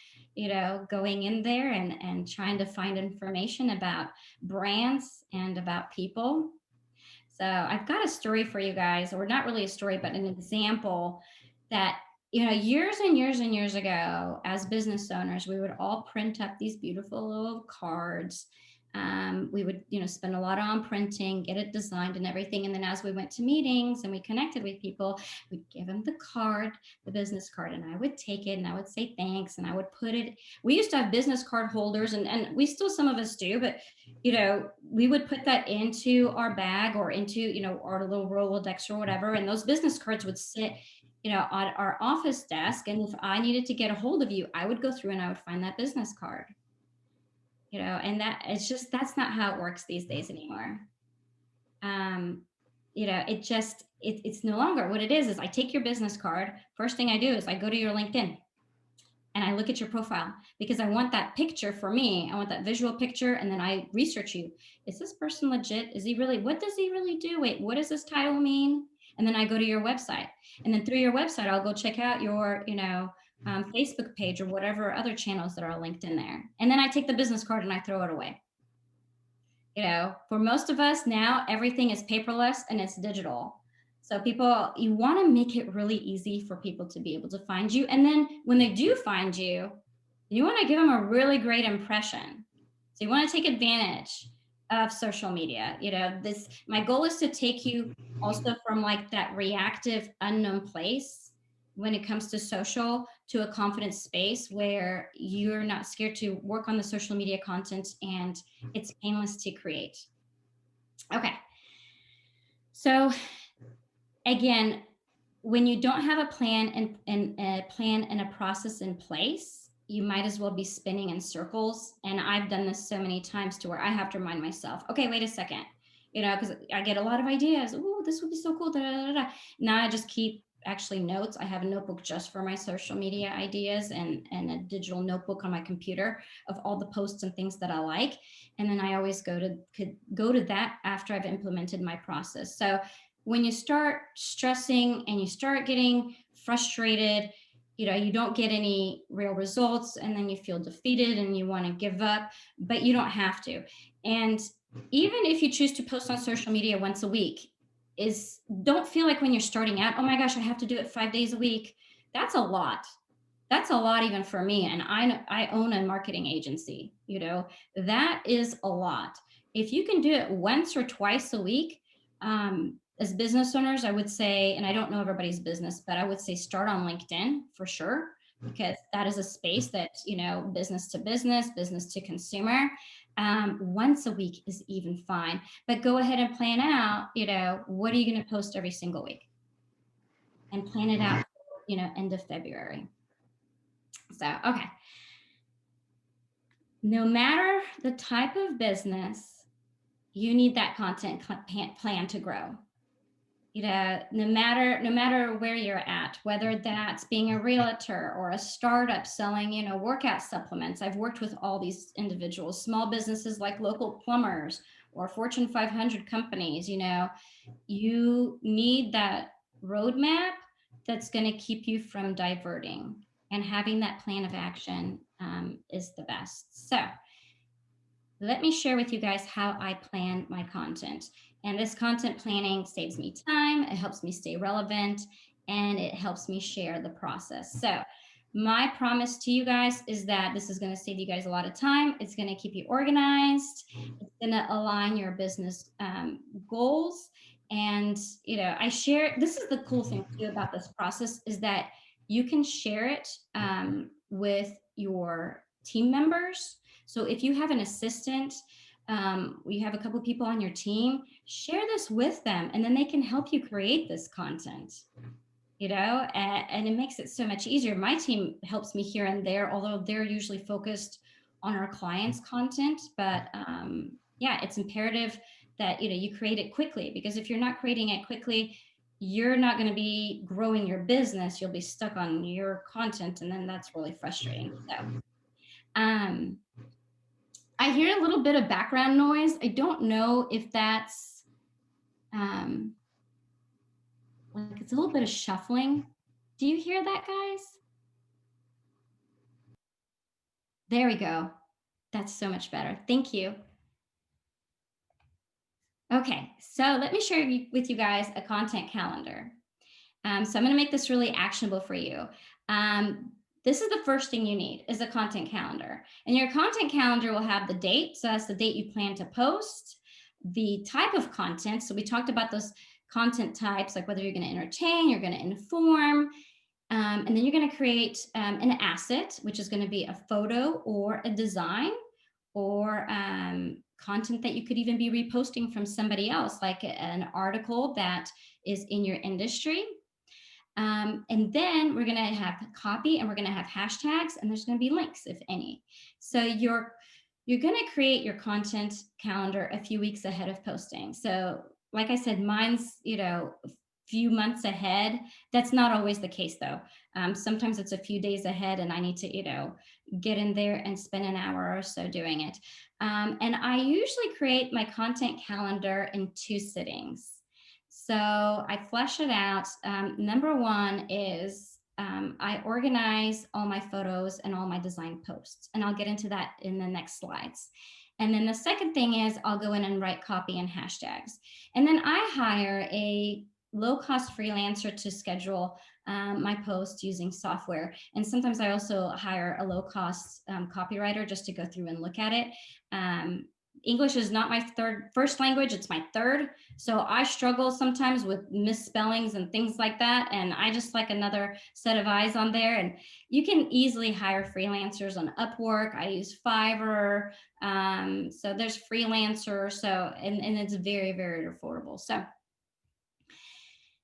[SPEAKER 2] going in there and trying to find information about brands and about people. So I've got a story for you guys, or not really a story, but an example that, years and years and years ago, as business owners, we would all print up these beautiful little cards. We would, spend a lot on printing, get it designed and everything. And then as we went to meetings and we connected with people, we'd give them the card, the business card, and I would take it and I would say thanks. And I would put it, we used to have business card holders, and we still, some of us do, but we would put that into our bag or into, our little Rolodex or whatever. And those business cards would sit, on our office desk. And if I needed to get a hold of you, I would go through and I would find that business card. And that's not how it works these days anymore. It's no longer. What it is I take your business card. First thing I do is I go to your LinkedIn. and I look at your profile because I want that picture for me. I want that visual picture. And then I research you. Is this person legit? Is he really, what does he really do? Wait, what does this title mean? And then I go to your website. And then through your website, I'll go check out your, Facebook page or whatever other channels that are linked in there. And then I take the business card and I throw it away. For most of us now, everything is paperless and it's digital. So people, you want to make it really easy for people to be able to find you. And then when they do find you, you want to give them a really great impression. So you want to take advantage of social media. My goal is to take you also from like that reactive, unknown place when it comes to social to a confident space where you're not scared to work on the social media content and it's painless to create. Okay. So again, when you don't have a plan and a process in place, you might as well be spinning in circles. And I've done this so many times to where I have to remind myself, okay, wait a second, because I get a lot of ideas. Oh, this would be so cool. Da, da, da, da. Now I just keep actually notes. I have a notebook just for my social media ideas and a digital notebook on my computer of all the posts and things that I like. And then I always go to that after I've implemented my process. So when you start stressing and you start getting frustrated, you don't get any real results, and then you feel defeated and you want to give up, but you don't have to. And even if you choose to post on social media once a week, don't feel like when you're starting out, oh my gosh, I have to do it 5 days a week. That's a lot. That's a lot even for me. And I own a marketing agency, that is a lot. If you can do it once or twice a week, as business owners, I would say, and I don't know everybody's business, but I would say start on LinkedIn for sure, because that is a space that, business to business to consumer. Once a week is even fine, but go ahead and plan out, what are you going to post every single week, and plan it out, end of February. So, okay. No matter the type of business, you need that content plan to grow. No matter where you're at, whether that's being a realtor or a startup selling, workout supplements. I've worked with all these individuals, small businesses like local plumbers or Fortune 500 companies. You need that roadmap that's going to keep you from diverting, and having that plan of action is the best. So let me share with you guys how I plan my content. And this content planning saves me time, it helps me stay relevant, and it helps me share the process. So my promise to you guys is that this is going to save you guys a lot of time. It's going to keep you organized. It's going to align your business goals. And, I share, this is the cool thing too about this process, is that you can share it with your team members. So if you have an assistant, you have a couple people on your team, share this with them, and then they can help you create this content, and it makes it so much easier. My team helps me here and there, although they're usually focused on our clients' content. But yeah, it's imperative that, you create it quickly, because if you're not creating it quickly, you're not going to be growing your business. You'll be stuck on your content, and then that's really frustrating. So, I hear a little bit of background noise. I don't know if that's like it's a little bit of shuffling. Do you hear that, guys? There we go. That's so much better. Thank you. Okay, so let me share with you guys a content calendar. So I'm going to make this really actionable for you. This is the first thing you need, is a content calendar. And your content calendar will have the date. So that's the date you plan to post, the type of content. So we talked about those content types, like whether you're going to entertain, you're going to inform, and then you're going to create an asset, which is going to be a photo or a design, or content that you could even be reposting from somebody else, like an article that is in your industry. And then we're going to have copy, and we're going to have hashtags, and there's going to be links, if any. So you're going to create your content calendar a few weeks ahead of posting. So like I said, mine's, few months ahead. That's not always the case though. Sometimes it's a few days ahead and I need to, get in there and spend an hour or so doing it. And I usually create my content calendar in 2 sittings. So I flesh it out. Number one is I organize all my photos and all my design posts, and I'll get into that in the next slides. And then the second thing is I'll go in and write copy and hashtags. And then I hire a low-cost freelancer to schedule my posts using software. And sometimes I also hire a low-cost copywriter just to go through and look at it. English is not my first language, it's my third. So I struggle sometimes with misspellings and things like that. And I just like another set of eyes on there. And you can easily hire freelancers on Upwork. I use Fiverr. So there's Freelancer. So, and it's very, very affordable.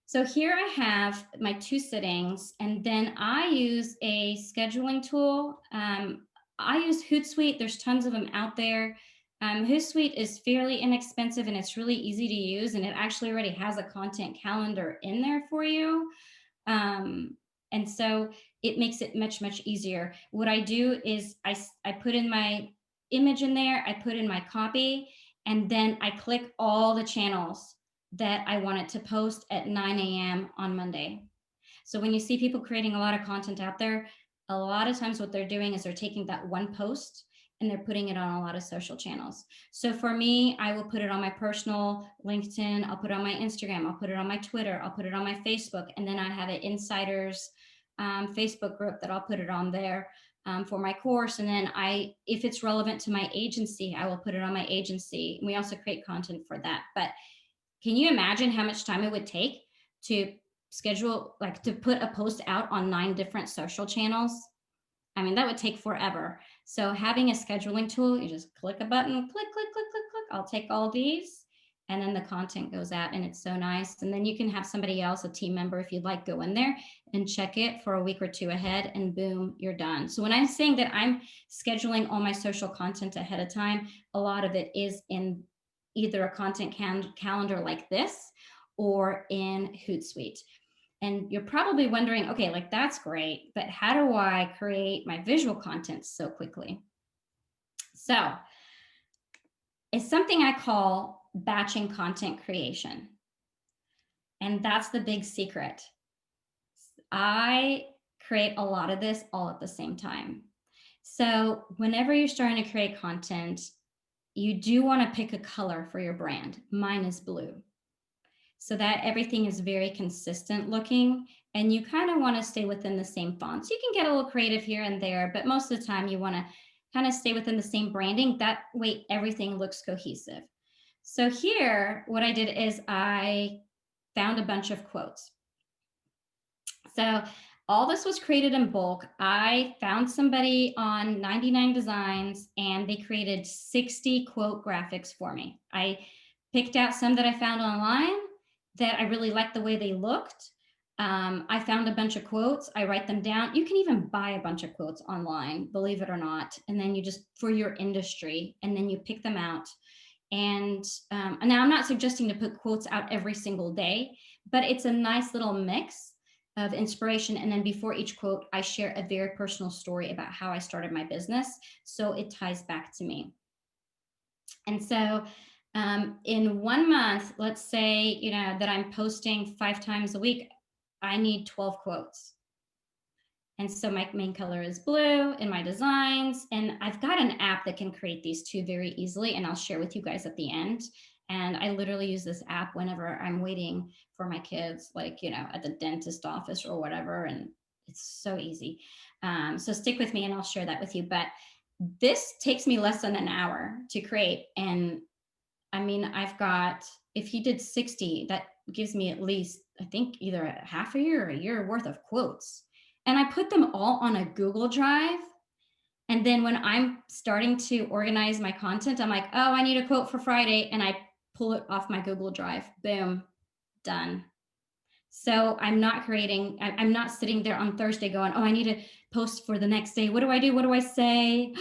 [SPEAKER 2] So here I have my 2 sittings, and then I use a scheduling tool. I use Hootsuite. There's tons of them out there. Hootsuite is fairly inexpensive and it's really easy to use, and it actually already has a content calendar in there for you. And so it makes it much, much easier. What I do is I put in my image in there, I put in my copy, and then I click all the channels that I want it to post at 9 a.m. on Monday. So when you see people creating a lot of content out there, a lot of times what they're doing is they're taking that one post and they're putting it on a lot of social channels. So for me, I will put it on my personal LinkedIn, I'll put it on my Instagram, I'll put it on my Twitter, I'll put it on my Facebook, and then I have an insiders Facebook group that I'll put it on there for my course. And then if it's relevant to my agency, I will put it on my agency. And we also create content for that. But can you imagine how much time it would take to schedule, like to put a post out on 9 different social channels? I mean, that would take forever. So having a scheduling tool, you just click a button, click, click, click, click, click. I'll take all these, and then the content goes out, and it's so nice. And then you can have somebody else, a team member, if you'd like, go in there and check it for a week or 2 ahead, and boom, you're done. So when I'm saying that I'm scheduling all my social content ahead of time, a lot of it is in either a content calendar like this or in Hootsuite. And you're probably wondering, okay, like that's great, but how do I create my visual content so quickly? So it's something I call batching content creation. And that's the big secret. I create a lot of this all at the same time. So whenever you're starting to create content, you do want to pick a color for your brand. Mine is blue, so that everything is very consistent looking, and you kind of want to stay within the same fonts. You can get a little creative here and there, but most of the time you want to kind of stay within the same branding. That way everything looks cohesive. So here, what I did is I found a bunch of quotes. So all this was created in bulk. I found somebody on 99 Designs, and they created 60 quote graphics for me. I picked out some that I found online that I really liked the way they looked. I found a bunch of quotes. I write them down. You can even buy a bunch of quotes online, believe it or not. And then you just, for your industry, and then you pick them out. And now I'm not suggesting to put quotes out every single day, but it's a nice little mix of inspiration. And then before each quote, I share a very personal story about how I started my business, so it ties back to me. And so in 1 month, let's say, that I'm posting 5 times a week, I need 12 quotes. And so my main color is blue in my designs. And I've got an app that can create these too very easily, and I'll share with you guys at the end. And I literally use this app whenever I'm waiting for my kids, like, at the dentist office or whatever. And it's so easy. So stick with me and I'll share that with you. But this takes me less than an hour to create. And I mean, I've got, if he did 60, that gives me at least, I think, either a half a year or a year worth of quotes. And I put them all on a Google Drive. And then when I'm starting to organize my content, I'm like, oh, I need a quote for Friday. And I pull it off my Google Drive. Boom, done. So I'm not sitting there on Thursday going, oh, I need to post for the next day. What do I do? What do I say?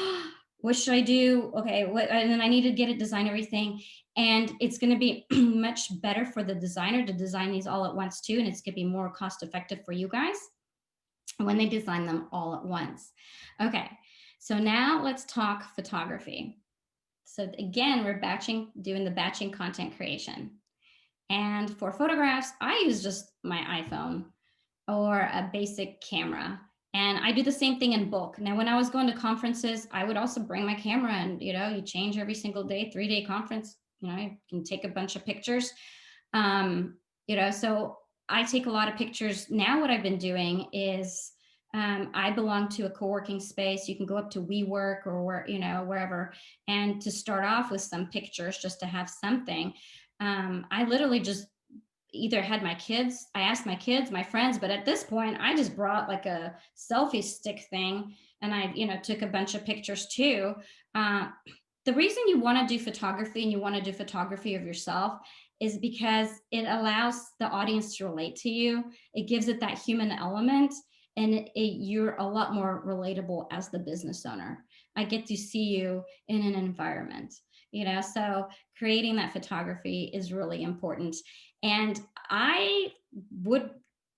[SPEAKER 2] What should I do? Okay, and then I need to get it, design everything. And it's going to be much better for the designer to design these all at once too. And it's going to be more cost effective for you guys when they design them all at once. Okay, so now let's talk photography. So again, we're doing the batching content creation. And for photographs, I use just my iPhone or a basic camera. And I do the same thing in bulk. Now, when I was going to conferences, I would also bring my camera, and you change every single day, 3-day conference, you can take a bunch of pictures. So I take a lot of pictures. Now what I've been doing is I belong to a co-working space. You can go up to WeWork or wherever, and to start off with some pictures just to have something. I literally just either had I asked my kids, my friends, but at this point I just brought like a selfie stick thing, and I, took a bunch of pictures too. The reason you want to do photography, and you want to do photography of yourself, is because it allows the audience to relate to you. It gives it that human element, and you're a lot more relatable as the business owner. I get to see you in an environment, so creating that photography is really important. And I would,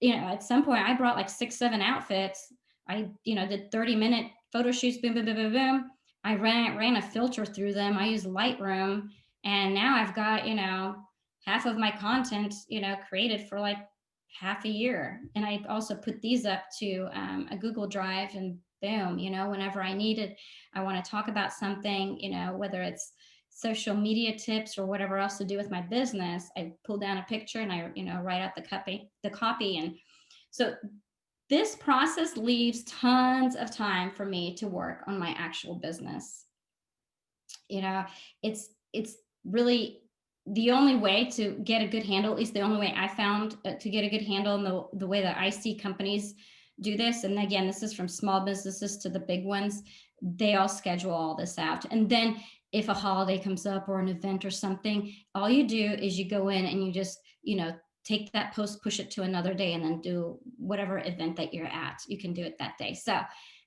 [SPEAKER 2] at some point I brought like 6, 7 outfits. I, did 30-minute photo shoots, boom, boom, boom, boom, boom. I ran a filter through them. I used Lightroom, and now I've got, half of my content, created for like half a year. And I also put these up to a Google Drive, and boom, whenever I needed, I want to talk about something, whether it's social media tips or whatever else to do with my business, I pull down a picture and I, write out the copy. And so this process leaves tons of time for me to work on my actual business. It's really the only way to get a good handle, at least the only way I found to get a good handle, and the way that I see companies do this. And again, this is from small businesses to the big ones. They all schedule all this out. And then if a holiday comes up or an event or something, all you do is you go in and you just, take that post, push it to another day, and then do whatever event that you're at. You can do it that day. So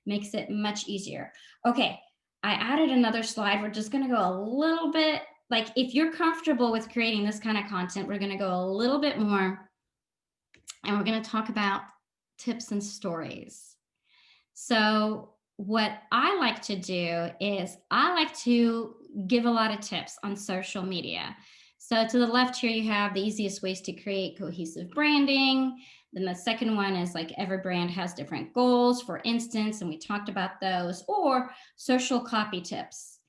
[SPEAKER 2] makes it much easier. Okay, I added another slide. We're just going to go a little bit, like if you're comfortable with creating this kind of content, we're going to go a little bit more, and we're going to talk about tips and stories. So what I like to do is I like to give a lot of tips on social media. So to the left here, you have the easiest ways to create cohesive branding. Then the second one is like every brand has different goals, for instance, and we talked about those, or social copy tips.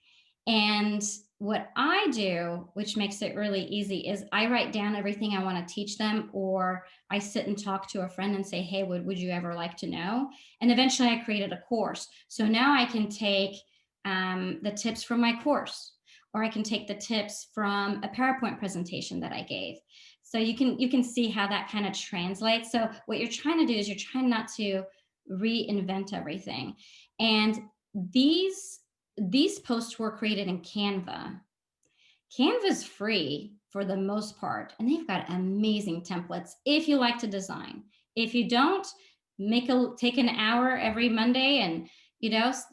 [SPEAKER 2] And what I do, which makes it really easy, is I write down everything I want to teach them, or I sit and talk to a friend and say, hey, would you ever like to know? And eventually I created a course. So now I can take the tips from my course, or I can take the tips from a PowerPoint presentation that I gave. So you can see how that kind of translates. So what you're trying to do is you're trying not to reinvent everything. And these posts were created in Canva. Canva's free for the most part, and they've got amazing templates if you like to design. If you don't, take an hour every Monday and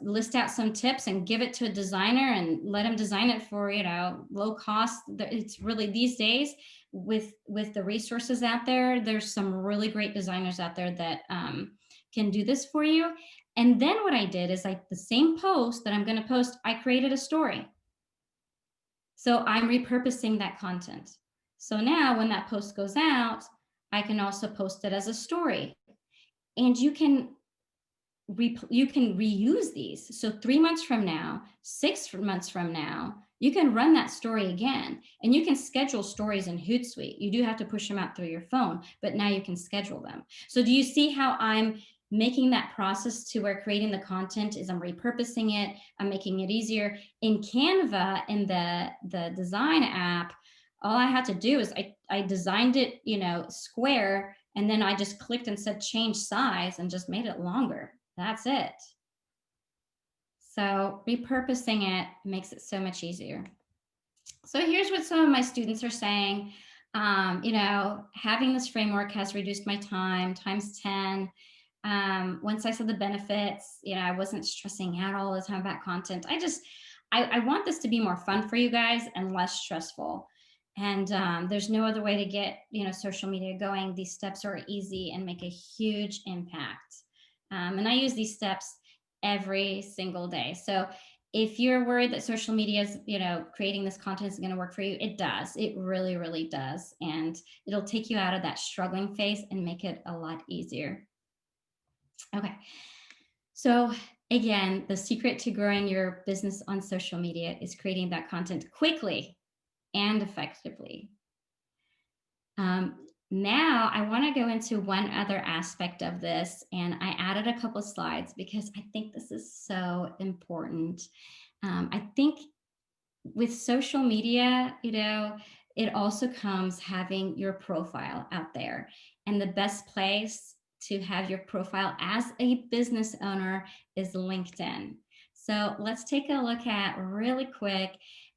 [SPEAKER 2] list out some tips and give it to a designer and let them design it for low cost. It's really, these days, with the resources out there, there's some really great designers out there that can do this for you. And then what I did is, like, the same post that I'm going to post, I created a story. So I'm repurposing that content. So now when that post goes out, I can also post it as a story. And you can reuse these. So 3 months from now, 6 months from now, you can run that story again, and you can schedule stories in Hootsuite. You do have to push them out through your phone, but now you can schedule them. So do you see how I'm making that process to where creating the content is I'm repurposing it, I'm making it easier. In Canva, in the design app, all I had to do is I designed it, square, and then I just clicked and said change size and just made it longer. That's it. So repurposing it makes it so much easier. So here's what some of my students are saying. Having this framework has reduced my time times 10. Once I saw the benefits, I wasn't stressing out all the time about content. I want this to be more fun for you guys and less stressful. And there's no other way to get, social media going. These steps are easy and make a huge impact. And I use these steps every single day. So if you're worried that social media is, creating this content is going to work for you, it does. It really, really does. And it'll take you out of that struggling phase and make it a lot easier. Okay. So again, the secret to growing your business on social media is creating that content quickly and effectively. Now I want to go into one other aspect of this, and I added a couple of slides because I think this is so important. I think with social media, it also comes having your profile out there. And the best place to have your profile as a business owner is LinkedIn. So let's take a look at really quick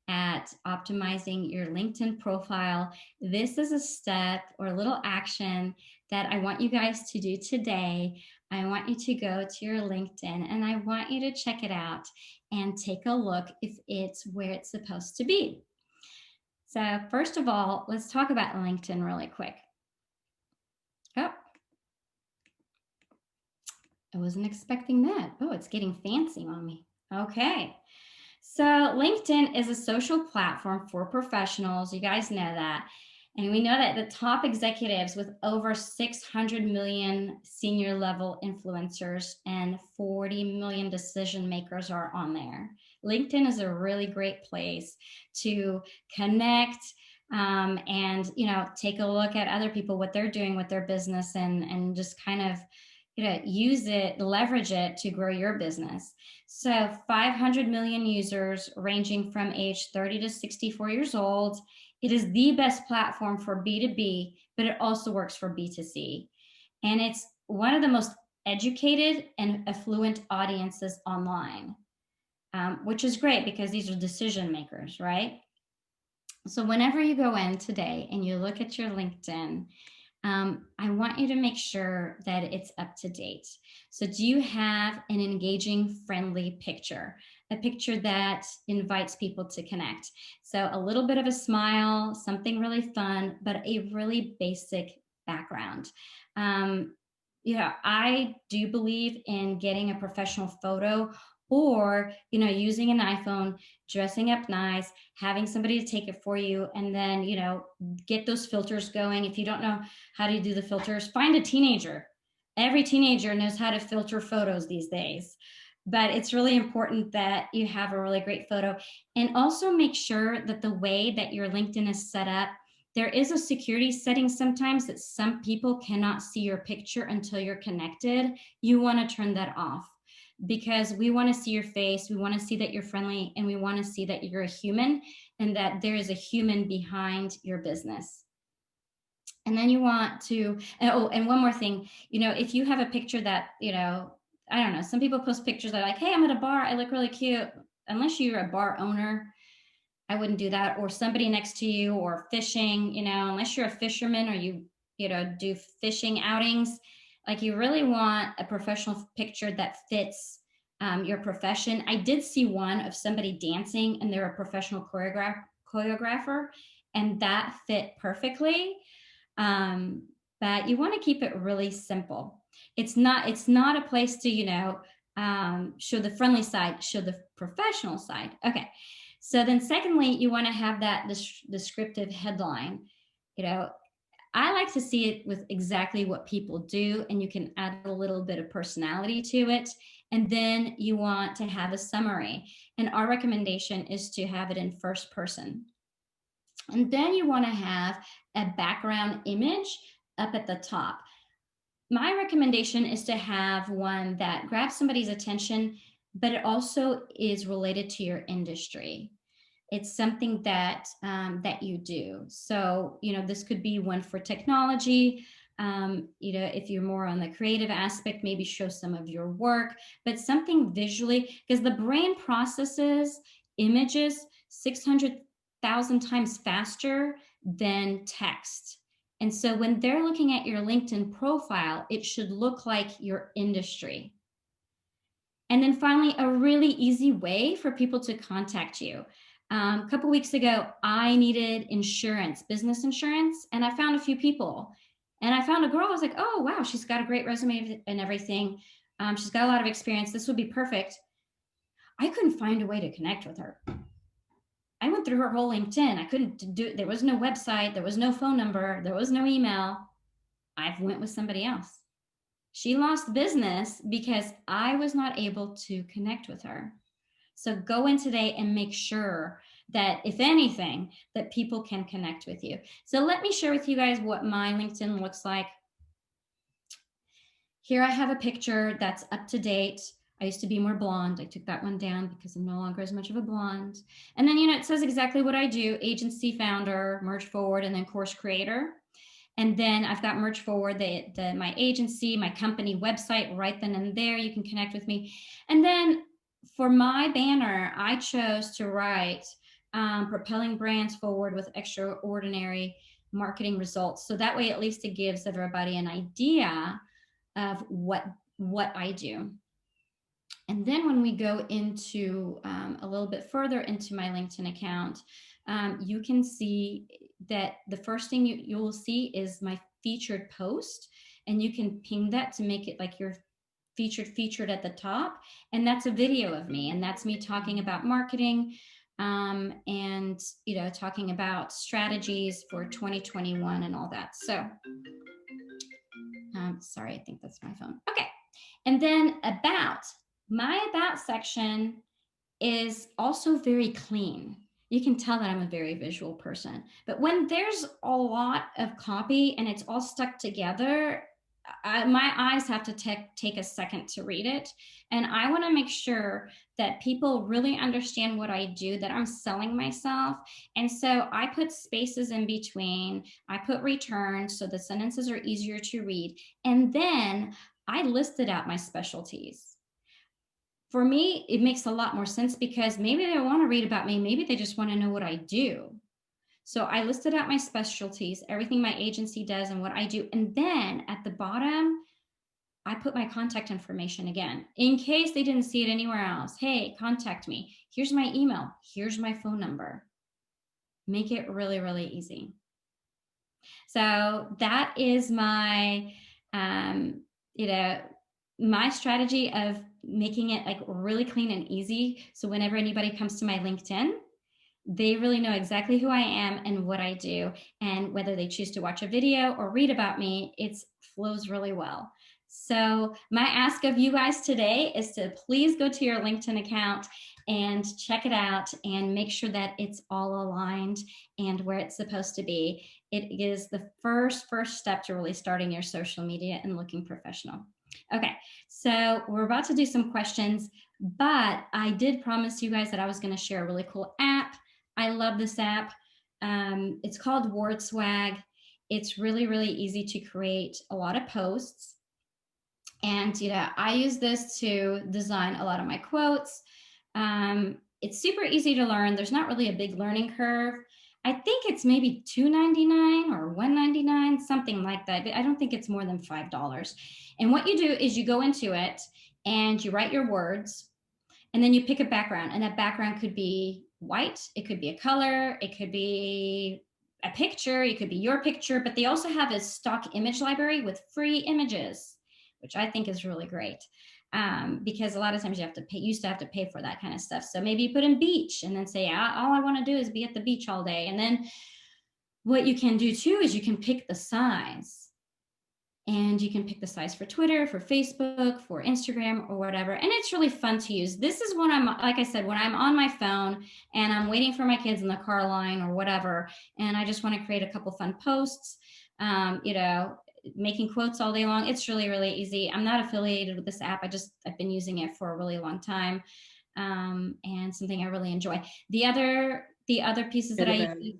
[SPEAKER 2] at optimizing your LinkedIn profile. This is a step or a little action that I want you guys to do today. I want you to go to your LinkedIn and I want you to check it out and take a look if it's where it's supposed to be. So first of all, let's talk about LinkedIn really quick. Oh, I wasn't expecting that. Oh, it's getting fancy on me. Okay. So LinkedIn is a social platform for professionals. You guys know that. And we know that the top executives with over 600 million senior level influencers and 40 million decision makers are on there. LinkedIn is a really great place to connect and, take a look at other people, what they're doing with their business and just kind of, use it, leverage it to grow your business. So 500 million users ranging from age 30 to 64 years old. It is the best platform for B2B, but it also works for B2C. And it's one of the most educated and affluent audiences online, which is great because these are decision makers, right? So whenever you go in today and you look at your LinkedIn, I want you to make sure that it's up to date. So do you have an engaging, friendly picture? A picture that invites people to connect. So a little bit of a smile, something really fun, but a really basic background. I do believe in getting a professional photo or, using an iPhone, dressing up nice, having somebody to take it for you, and then, get those filters going. If you don't know how to do the filters, find a teenager. Every teenager knows how to filter photos these days. But it's really important that you have a really great photo. And also make sure that the way that your LinkedIn is set up, there is a security setting sometimes that some people cannot see your picture until you're connected. You want to turn that off because we want to see your face. We want to see that you're friendly and we want to see that you're a human and that there is a human behind your business. And then you want to, and one more thing, if you have a picture that, I don't know, some people post pictures that are like, hey, I'm at a bar, I look really cute. Unless you're a bar owner, I wouldn't do that. Or somebody next to you, or fishing, unless you're a fisherman or you do fishing outings, like you really want a professional picture that fits your profession. I did see one of somebody dancing and they're a professional choreographer, and that fit perfectly. But you want to keep it really simple. It's not a place to, show the friendly side, show the professional side. Okay. So then secondly, you want to have that descriptive headline. I like to see it with exactly what people do, and you can add a little bit of personality to it. And then you want to have a summary. And our recommendation is to have it in first person. And then you want to have a background image up at the top. My recommendation is to have one that grabs somebody's attention, but it also is related to your industry. It's something that you do. So, this could be one for technology. If you're more on the creative aspect, maybe show some of your work, but something visually, because the brain processes images 600,000 times faster than text. And so when they're looking at your LinkedIn profile, it should look like your industry. And then finally, a really easy way for people to contact you. A couple weeks ago, I needed insurance, business insurance, and I found a few people. And I found a girl. I was like, oh, wow, she's got a great resume and everything. She's got a lot of experience. This would be perfect. I couldn't find a way to connect with her. I went through her whole LinkedIn. I couldn't do it. There was no website. There was no phone number. There was no email. I went with somebody else. She lost business because I was not able to connect with her. So go in today and make sure that, if anything, that people can connect with you. So let me share with you guys what my LinkedIn looks like. Here I have a picture that's up to date. I used to be more blonde. I took that one down because I'm no longer as much of a blonde. And then, it says exactly what I do: agency founder, merge forward, and then course creator. And then I've got merge forward, my agency, my company website right then and there. You can connect with me. And then for my banner, I chose to write propelling brands forward with extraordinary marketing results. So that way, at least it gives everybody an idea of what I do. And then when we go into a little bit further into my LinkedIn account, you can see that the first thing you will see is my featured post, and you can ping that to make it like your featured at the top. And that's a video of me, and that's me talking about marketing and talking about strategies for 2021 and all that. So sorry, I think that's my phone. Okay. And then my about section is also very clean. You can tell that I'm a very visual person. But when there's a lot of copy and it's all stuck together, my eyes have to take a second to read it. And I want to make sure that people really understand what I do, that I'm selling myself. And so I put spaces in between. I put returns so the sentences are easier to read. And then I listed out my specialties. For me, it makes a lot more sense because maybe they don't want to read about me. Maybe they just want to know what I do. So I listed out my specialties, everything my agency does and what I do. And then at the bottom, I put my contact information again, in case they didn't see it anywhere else. Hey, contact me. Here's my email. Here's my phone number. Make it really, really easy. So that is my, my strategy of making it like really clean and easy. So whenever anybody comes to my LinkedIn, they really know exactly who I am and what I do. And whether they choose to watch a video or read about me, it flows really well. So my ask of you guys today is to please go to your LinkedIn account and check it out and make sure that it's all aligned and where it's supposed to be. It is the first step to really starting your social media and looking professional. Okay, so we're about to do some questions, but I did promise you guys that I was going to share a really cool app. I love this app. It's called Word Swag. It's really, really easy to create a lot of posts. And, I use this to design a lot of my quotes. It's super easy to learn. There's not really a big learning curve. I think it's maybe $2.99 or $1.99, something like that. I don't think it's more than $5. And what you do is you go into it and you write your words, and then you pick a background. And that background could be white, it could be a color, it could be a picture, it could be your picture, but they also have a stock image library with free images, which I think is really great. Because a lot of times you used to have to pay for that kind of stuff. So maybe you put in beach and then say, all I want to do is be at the beach all day. And then what you can do too is you can pick the size. And you can pick the size for Twitter, for Facebook, for Instagram, or whatever. And it's really fun to use. This is when like I said, when I'm on my phone and I'm waiting for my kids in the car line or whatever, and I just want to create a couple fun posts, making quotes all day long. It's really, really easy. I'm not affiliated with this app. I've been using it for a really long time, and something I really enjoy. The other pieces that I use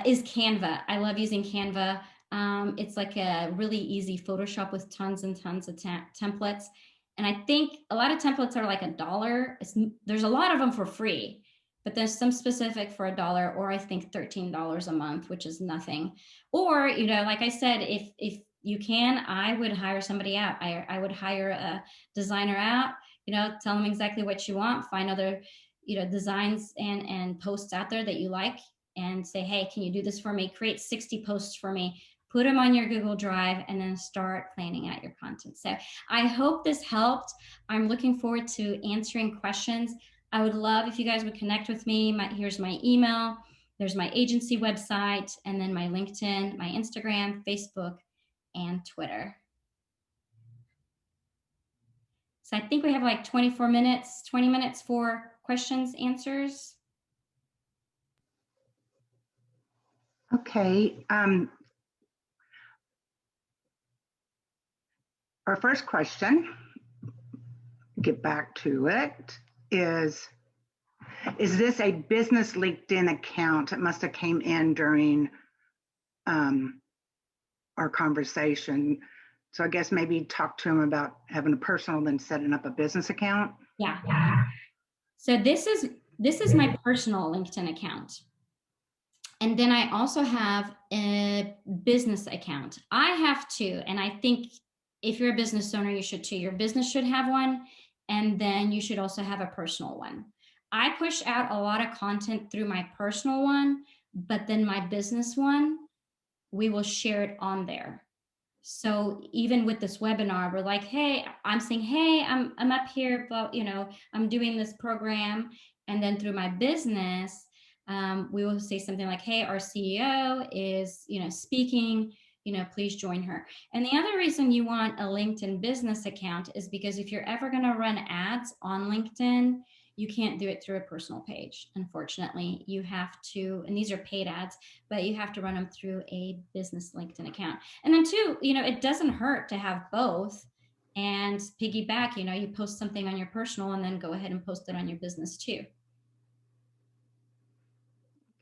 [SPEAKER 2] is Canva. I love using Canva. It's like a really easy Photoshop with tons and tons of templates. And I think a lot of templates are like $1. There's a lot of them for free, but there's some specific for $1, or I think $13 a month, which is nothing. Or, you know, like I said, if you can, I would hire somebody out. I would hire a designer out, you know, tell them exactly what you want, find other, you know, designs and posts out there that you like, and say, hey, can you do this for me? Create 60 posts for me, put them on your Google Drive, and then start planning out your content. So I hope this helped. I'm looking forward to answering questions. I would love if you guys would connect with me. Here's my email. There's my agency website, and then my LinkedIn, my Instagram, Facebook, and Twitter. So I think we have like 20 minutes for questions, answers.
[SPEAKER 1] Okay. Our first question, get back to it, is this a business LinkedIn account? It must have came in during our conversation. So I guess maybe talk to him about having a personal, then setting up a business account.
[SPEAKER 2] Yeah. So this is my personal LinkedIn account. And then I also have a business account. I have two, and I think if you're a business owner, you should too. Your business should have one, and then you should also have a personal one. I push out a lot of content through my personal one, but then my business one, we will share it on there. So even with this webinar, we're like, hey, I'm saying, hey, I'm up here, but you know, I'm doing this program. And then through my business, we will say something like, hey, our CEO is, you know, speaking, you know, please join her. And the other reason you want a LinkedIn business account is because if you're ever going to run ads on LinkedIn, you can't do it through a personal page. Unfortunately, you have to, and these are paid ads, but you have to run them through a business LinkedIn account. And then two, you know, it doesn't hurt to have both and piggyback, you know, you post something on your personal and then go ahead and post it on your business too.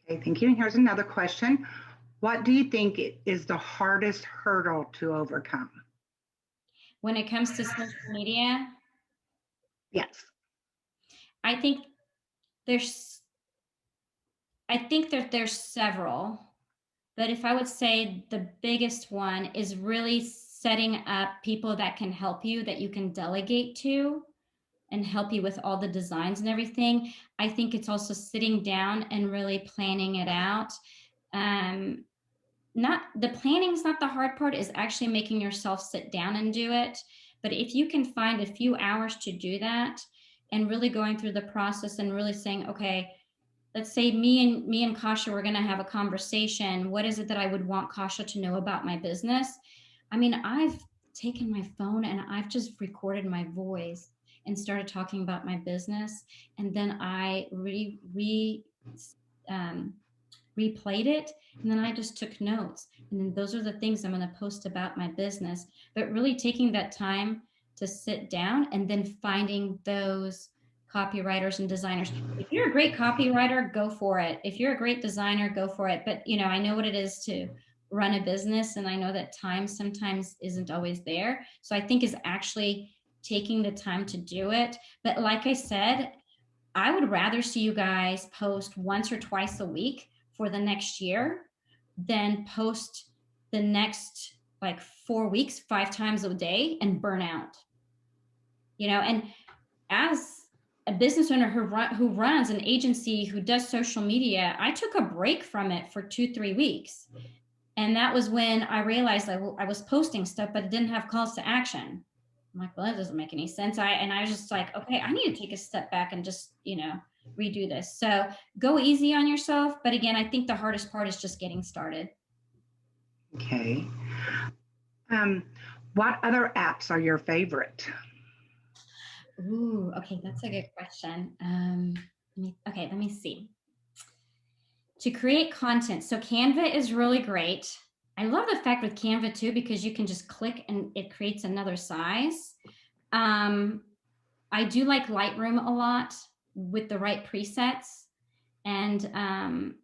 [SPEAKER 1] Okay, thank you. And here's another question. What do you think is the hardest hurdle to overcome?
[SPEAKER 2] When it comes to social media,
[SPEAKER 1] Yes.
[SPEAKER 2] I think there's several, but if I would say the biggest one is really setting up people that can help you, that you can delegate to and help you with all the designs and everything. I think it's also sitting down and really planning it out. Not the planning's not the hard part, is actually making yourself sit down and do it. But if you can find a few hours to do that and really going through the process and really saying, okay, let's say me and Kasha were going to have a conversation. What is it that I would want Kasha to know about my business? I mean, I've taken my phone and I've just recorded my voice and started talking about my business, and then I replayed it, and then I just took notes, and then those are the things I'm going to post about my business. But really taking that time to sit down and then finding those copywriters and designers. If you're a great copywriter, go for it. If you're a great designer, go for it. But you know, I know what it is to run a business, and I know that time sometimes isn't always there. So I think is actually taking the time to do it. But like I said, I would rather see you guys post once or twice a week for the next year than post the next like 4 weeks 5 times a day and burn out. You know, and as a business owner who runs an agency who does social media, I took a break from it for 2-3 weeks. And that was when I realized I was posting stuff, but it didn't have calls to action. I'm like, well, that doesn't make any sense. I was just like, okay, I need to take a step back and just, you know, redo this. So go easy on yourself. But again, I think the hardest part is just getting started.
[SPEAKER 1] Okay. What other apps are your favorite?
[SPEAKER 2] Ooh, okay, that's a good question. Let me see. To create content. So Canva is really great. I love the fact with Canva too, because you can just click and it creates another size. I do like Lightroom a lot with the right presets. And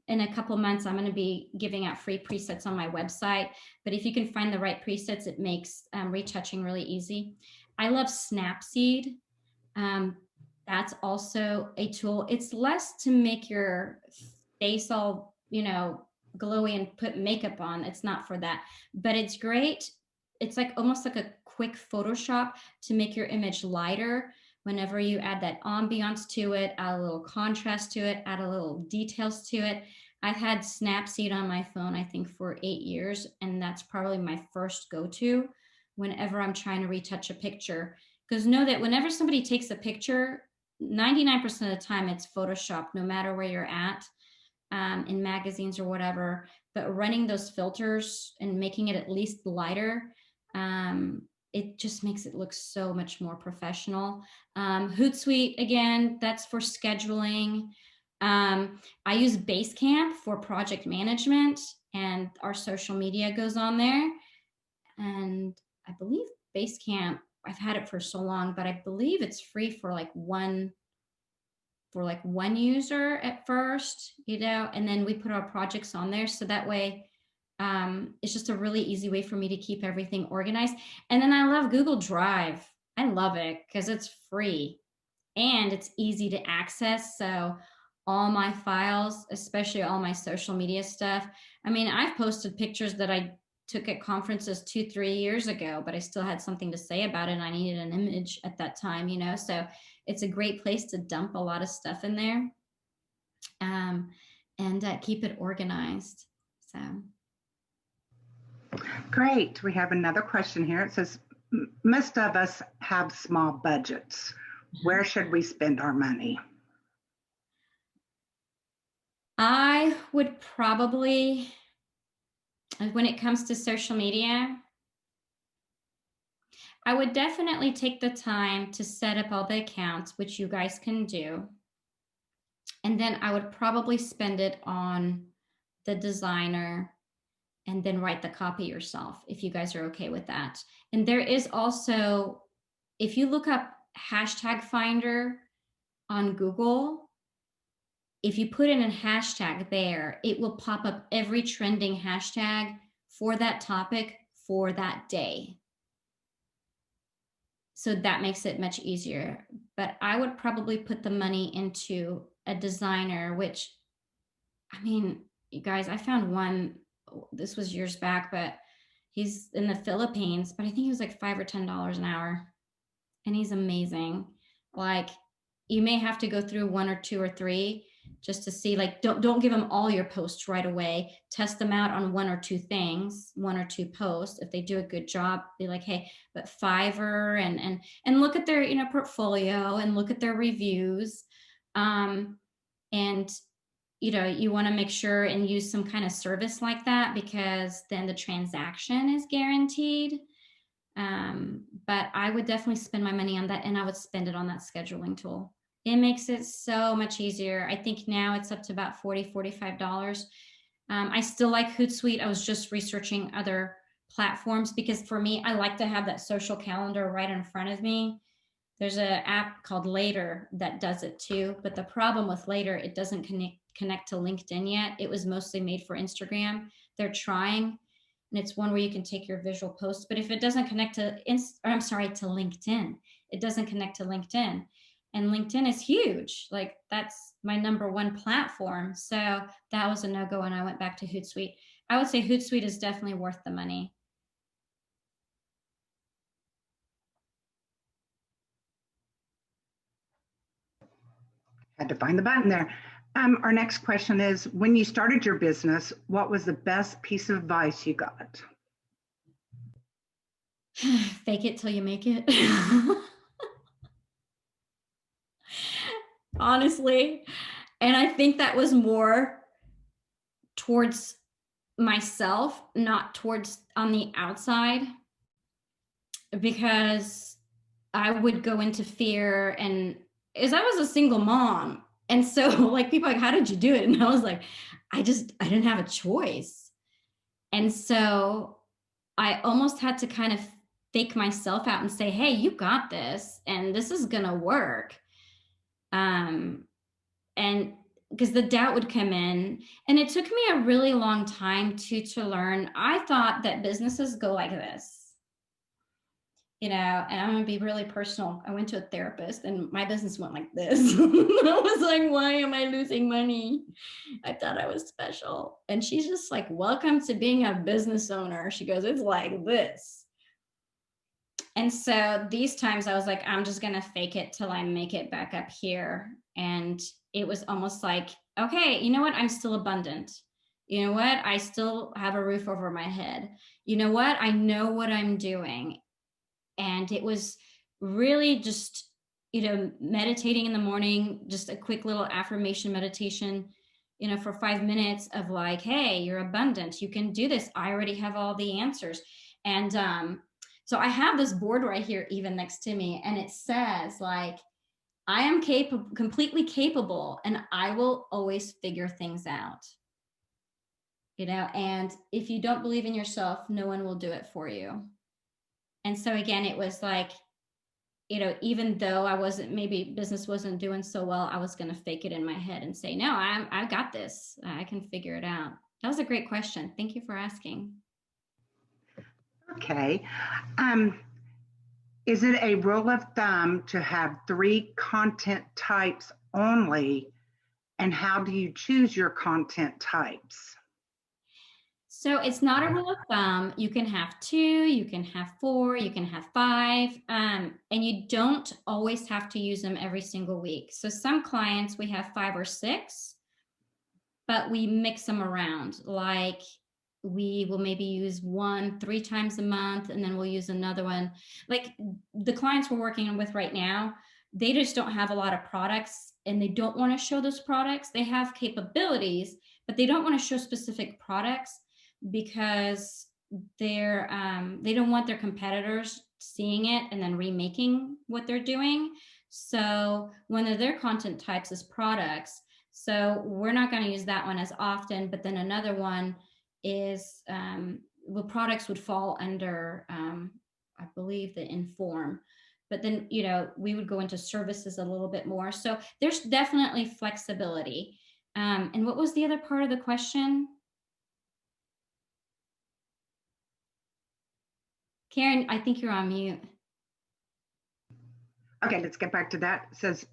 [SPEAKER 2] in a couple of months, I'm going to be giving out free presets on my website. But if you can find the right presets, it makes retouching really easy. I love Snapseed. That's also a tool. It's less to make your face all, glowy and put makeup on. It's not for that, but it's great. It's like almost like a quick Photoshop to make your image lighter. Whenever you add that ambiance to it, add a little contrast to it, add a little details to it. I've had Snapseed on my phone, I think, for 8 years, and that's probably my first go-to whenever I'm trying to retouch a picture. Because know that whenever somebody takes a picture, 99% of the time it's Photoshop, no matter where you're at, in magazines or whatever. But running those filters and making it at least lighter, it just makes it look so much more professional. Hootsuite, again, that's for scheduling. I use Basecamp for project management, and our social media goes on there. And I believe Basecamp, I've had it for so long, but I believe it's free for like one user at first, and then we put our projects on there. So that way, it's just a really easy way for me to keep everything organized. And then I love Google Drive. I love it because it's free and it's easy to access. So all my files, especially all my social media stuff. I mean, I've posted pictures that I took at conferences 2-3 years ago, but I still had something to say about it and I needed an image at that time, so it's a great place to dump a lot of stuff in there, and keep it organized. So
[SPEAKER 1] Great. We have another question here. It says, most of us have small budgets. Where should we spend our money?
[SPEAKER 2] I would probably, when it comes to social media, I would definitely take the time to set up all the accounts, which you guys can do. And then I would probably spend it on the designer and then write the copy yourself, if you guys are okay with that. And there is also, if you look up hashtag finder on Google, if you put in a hashtag there, it will pop up every trending hashtag for that topic for that day. So that makes it much easier. But I would probably put the money into a designer, which, I mean, you guys, I found one, this was years back, but he's in the Philippines, but I think he was like $5 or $10 an hour. And he's amazing. Like, you may have to go through 1 or 2 or 3 just to see, like, don't give them all your posts right away. Test them out on 1 or 2 things, 1 or 2 posts. If they do a good job, be like, hey, but Fiverr, and look at their, portfolio and look at their reviews. And you want to make sure and use some kind of service like that, because then the transaction is guaranteed. But I would definitely spend my money on that, and I would spend it on that scheduling tool. It makes it so much easier. I think now it's up to about $40-$45. I still like Hootsuite. I was just researching other platforms because for me, I like to have that social calendar right in front of me. There's an app called Later that does it too. But the problem with Later, it doesn't connect to LinkedIn yet. It was mostly made for Instagram. They're trying, and it's one where you can take your visual posts. But if it doesn't connect to LinkedIn, it doesn't connect to LinkedIn. And LinkedIn is huge. Like, that's my number one platform. So that was a no-go, and I went back to Hootsuite. I would say Hootsuite is definitely worth the money.
[SPEAKER 1] Had to find the button there. Our next question is, when you started your business, what was the best piece of advice you got?
[SPEAKER 2] Fake it till you make it. Honestly. And I think that was more towards myself, not towards on the outside, because I would go into fear, and as I was a single mom. And so like, people are like, how did you do it? And I was like, I didn't have a choice. And so I almost had to kind of fake myself out and say, hey, you got this, and this is going to work. And because the doubt would come in, and it took me a really long time to learn. I thought that businesses go like this. and I'm going to be really personal. I went to a therapist and my business went like this. I was like, why am I losing money? I thought I was special. And she's just like, welcome to being a business owner. She goes, it's like this. And so these times I was like, I'm just going to fake it till I make it back up here. And it was almost like, okay, you know what? I'm still abundant. You know what? I still have a roof over my head. You know what? I know what I'm doing. And it was really just, meditating in the morning, just a quick little affirmation meditation, for 5 minutes of like, hey, you're abundant. You can do this. I already have all the answers. And so I have this board right here, even next to me, and it says like, I am completely capable, and I will always figure things out. And if you don't believe in yourself, no one will do it for you. And so again, it was like, even though maybe business wasn't doing so well, I was going to fake it in my head and say, no, I've got this. I can figure it out. That was a great question. Thank you for asking.
[SPEAKER 1] Okay. Is it a rule of thumb to have 3 content types only? And how do you choose your content types?
[SPEAKER 2] So it's not a rule of thumb. You can have 2, you can have 4, you can have 5, and you don't always have to use them every single week. So some clients, we have 5 or 6, but we mix them around. Like we will maybe use one 3 times a month, and then we'll use another one. Like the clients we're working with right now, they just don't have a lot of products, and they don't want to show those products. They have capabilities, but they don't want to show specific products because they don't want their competitors seeing it and then remaking what they're doing. So one of their content types is products. So we're not going to use that one as often, but then another one is products would fall under I believe the inform, but then we would go into services a little bit more. So there's definitely flexibility. And what was the other part of the question? Karen, I think you're on mute.
[SPEAKER 1] Okay, let's get back to that. It says,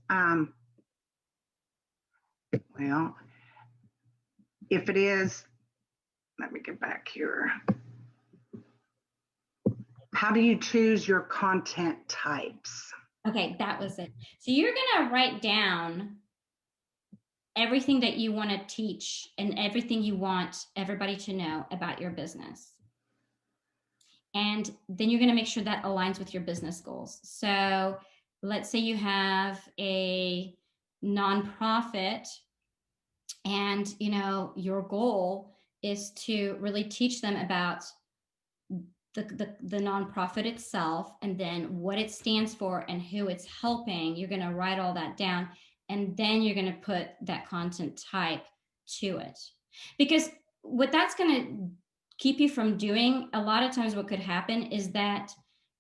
[SPEAKER 1] well, if it is, let me get back here. How do you choose your content types?
[SPEAKER 2] Okay, that was it. So you're going to write down everything that you want to teach and everything you want everybody to know about your business. And then you're going to make sure that aligns with your business goals. So let's say you have a nonprofit and your goal is to really teach them about the nonprofit itself, and then what it stands for and who it's helping. You're going to write all that down, and then you're going to put that content type to it. Because what that's going to keep you from doing, a lot of times what could happen is that,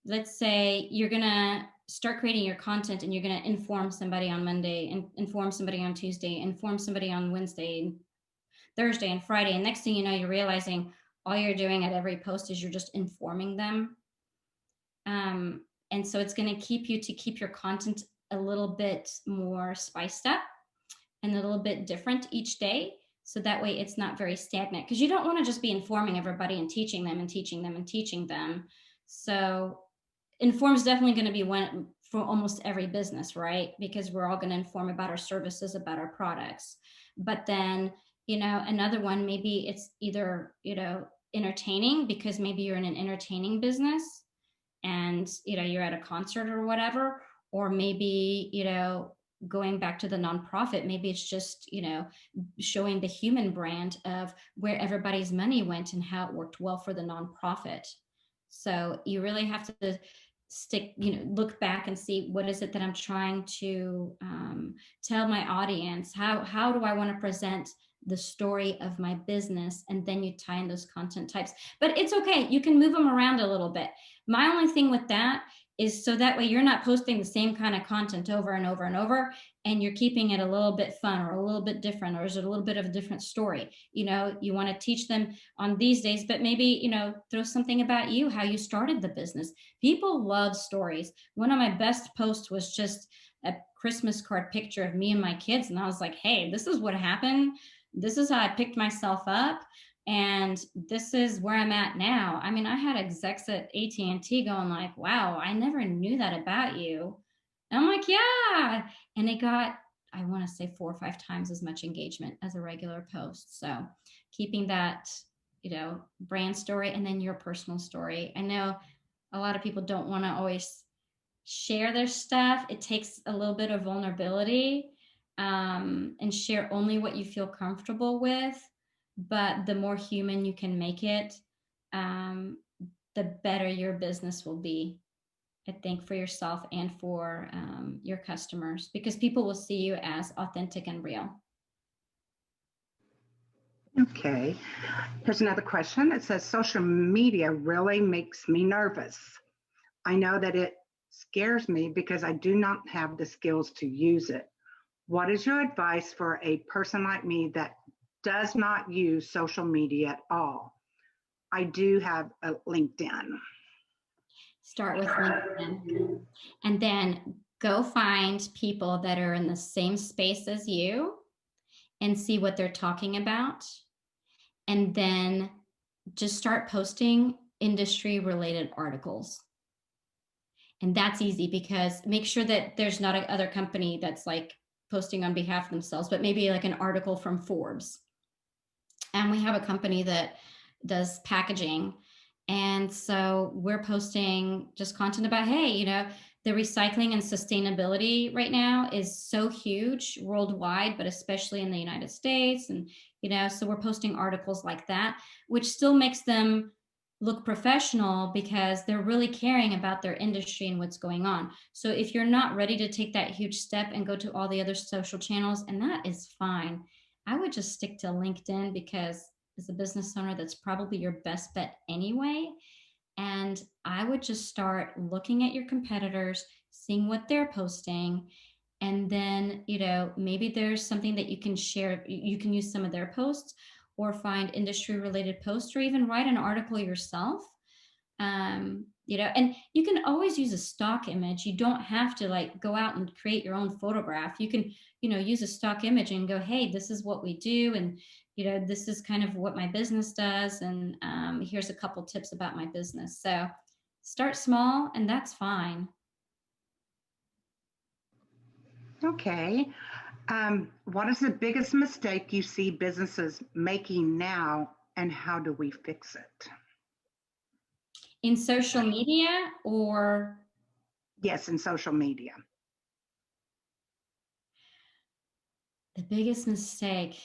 [SPEAKER 2] let's say you're going to start creating your content and you're going to inform somebody on Monday and inform somebody on Tuesday, inform somebody on Wednesday, Thursday, and Friday. And next thing you know, you're realizing all you're doing at every post is you're just informing them. And so it's going to keep your content a little bit more spiced up and a little bit different each day. So that way it's not very stagnant, because you don't want to just be informing everybody and teaching them and teaching them and teaching them. So inform is definitely going to be one for almost every business, right? Because we're all going to inform about our services, about our products. But then, another one, maybe it's either, entertaining, because maybe you're in an entertaining business and, you're at a concert or whatever, or maybe, going back to the nonprofit, maybe it's just, showing the human brand of where everybody's money went and how it worked well for the nonprofit. So you really have to look back and see, what is it that I'm trying to tell my audience? How do I want to present the story of my business? And then you tie in those content types. But it's okay. You can move them around a little bit. My only thing with that is so that way you're not posting the same kind of content over and over and over, and you're keeping it a little bit fun or a little bit different, or is it a little bit of a different story? You want to teach them on these days, but maybe, throw something about you, how you started the business. People love stories. One of my best posts was just a Christmas card picture of me and my kids. And I was like, hey, this is what happened. This is how I picked myself up. And this is where I'm at now. I mean, I had execs at AT&T going like, wow, I never knew that about you. And I'm like, yeah. And it got, I want to say 4 or 5 times as much engagement as a regular post. So keeping that, brand story and then your personal story. I know a lot of people don't want to always share their stuff. It takes a little bit of vulnerability, and share only what you feel comfortable with. But the more human you can make it, the better your business will be, I think, for yourself and for your customers, because people will see you as authentic and real.
[SPEAKER 1] Okay. Here's another question. It says, social media really makes me nervous. I know that it scares me because I do not have the skills to use it. What is your advice for a person like me that does not use social media at all? I do have a LinkedIn.
[SPEAKER 2] Start with LinkedIn, and then go find people that are in the same space as you and see what they're talking about. And then just start posting industry related articles. And that's easy, because make sure that there's not another company that's like posting on behalf of themselves, but maybe like an article from Forbes. And we have a company that does packaging. And so we're posting just content about, hey, the recycling and sustainability right now is so huge worldwide, but especially in the United States. And, so we're posting articles like that, which still makes them look professional because they're really caring about their industry and what's going on. So if you're not ready to take that huge step and go to all the other social channels, and that is fine, I would just stick to LinkedIn, because as a business owner, that's probably your best bet anyway. And I would just start looking at your competitors, seeing what they're posting. And then, maybe there's something that you can share. You can use some of their posts, or find industry related posts, or even write an article yourself. And you can always use a stock image. You don't have to like go out and create your own photograph. You can, use a stock image and go, hey, this is what we do. And, this is kind of what my business does. And here's a couple tips about my business. So start small, and that's fine.
[SPEAKER 1] Okay. What is the biggest mistake you see businesses making now, and how do we fix it?
[SPEAKER 2] In social media, or?
[SPEAKER 1] Yes, in social media.
[SPEAKER 2] The biggest mistake.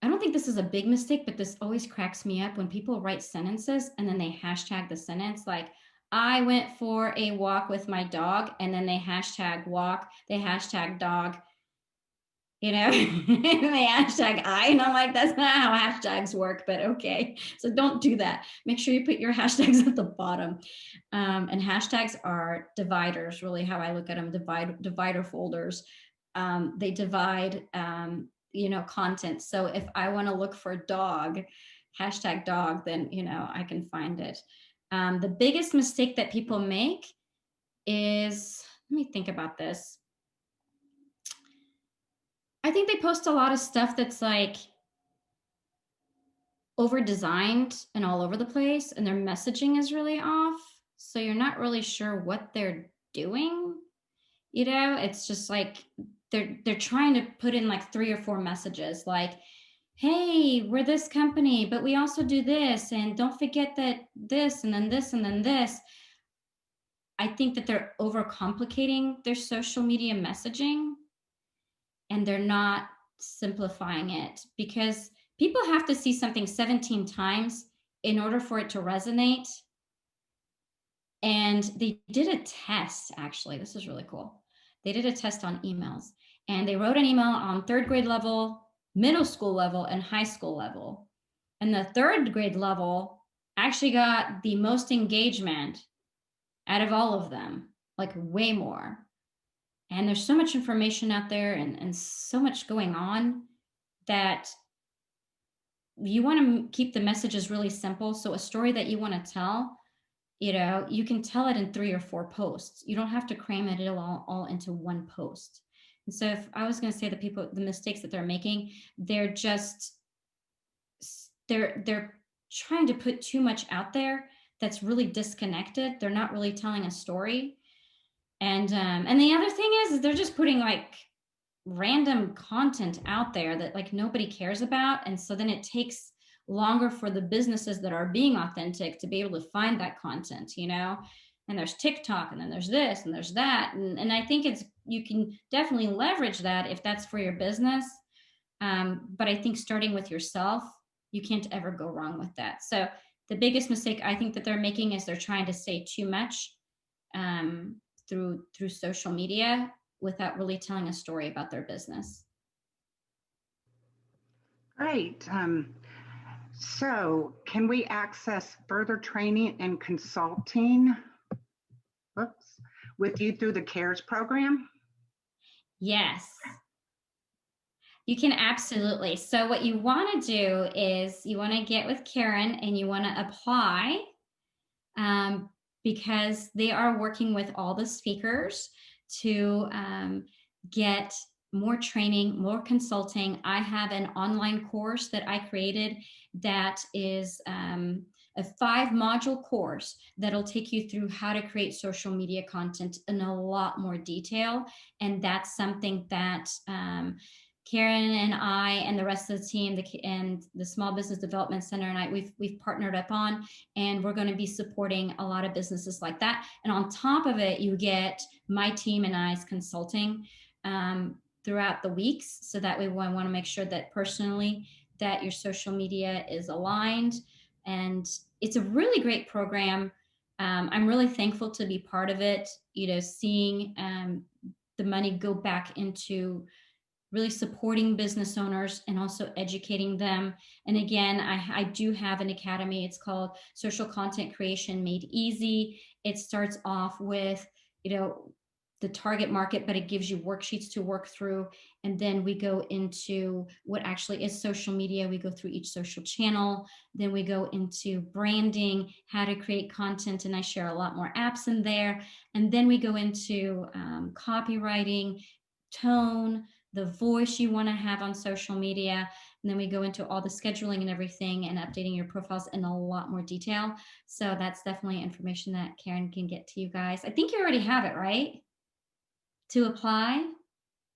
[SPEAKER 2] I don't think this is a big mistake, but this always cracks me up when people write sentences and then they hashtag the sentence, like, I went for a walk with my dog, and then they hashtag walk, they hashtag dog, and they hashtag I, and I'm like, that's not how hashtags work, but okay. So don't do that. Make sure you put your hashtags at the bottom. And hashtags are dividers, really, how I look at them, divider folders. They divide, content. So if I want to look for dog, hashtag dog, then, I can find it. The biggest mistake that people make is, let me think about this. I think they post a lot of stuff that's like over designed and all over the place, and their messaging is really off. So you're not really sure what they're doing. It's just like they're trying to put in like 3 or 4 messages, like, hey, we're this company, but we also do this, and don't forget that this, and then this, and then this. I think that they're overcomplicating their social media messaging, and they're not simplifying it, because people have to see something 17 times in order for it to resonate. And they did a test, actually. This is really cool. They did a test on emails, and they wrote an email on 3rd grade level, middle school level, and high school level. And the 3rd grade level actually got the most engagement out of all of them, like way more. And there's so much information out there and so much going on that you want to keep the messages really simple. So a story that you want to tell, you can tell it in 3 or 4 posts. You don't have to cram it all into one post. And so if I was going to say the mistakes that they're making, they're just they're trying to put too much out there that's really disconnected. They're not really telling a story. And the other thing is they're just putting like random content out there that like nobody cares about. And so then it takes longer for the businesses that are being authentic to be able to find that content, and there's TikTok and then there's this and there's that. And I think you can definitely leverage that if that's for your business. But I think starting with yourself, you can't ever go wrong with that. So the biggest mistake I think that they're making is they're trying to say too much um, through social media without really telling a story about their business.
[SPEAKER 1] Great. So can we access further training and consulting with you through the CARES program?
[SPEAKER 2] Yes, you can absolutely. So what you want to do is you want to get with Karen and you want to apply because they are working with all the speakers to get more training, more consulting. I have an online course that I created that is a 5-module course that'll take you through how to create social media content in a lot more detail. And that's something that Karen and I and the rest of the team and the Small Business Development Center and I, we've partnered up on, and we're going to be supporting a lot of businesses like that. And on top of it, you get my team and I's consulting throughout the weeks. So that way, we want to make sure that personally that your social media is aligned. And it's a really great program. I'm really thankful to be part of it, seeing the money go back into really supporting business owners and also educating them. And again, I do have an academy. It's called Social Content Creation Made Easy. It starts off with, the target market, but it gives you worksheets to work through. And then we go into what actually is social media. We go through each social channel. Then we go into branding, how to create content. And I share a lot more apps in there. And then we go into copywriting, tone, the voice you want to have on social media. And then we go into all the scheduling and everything and updating your profiles in a lot more detail. So that's definitely information that Karen can get to you guys. I think you already have it, right? To apply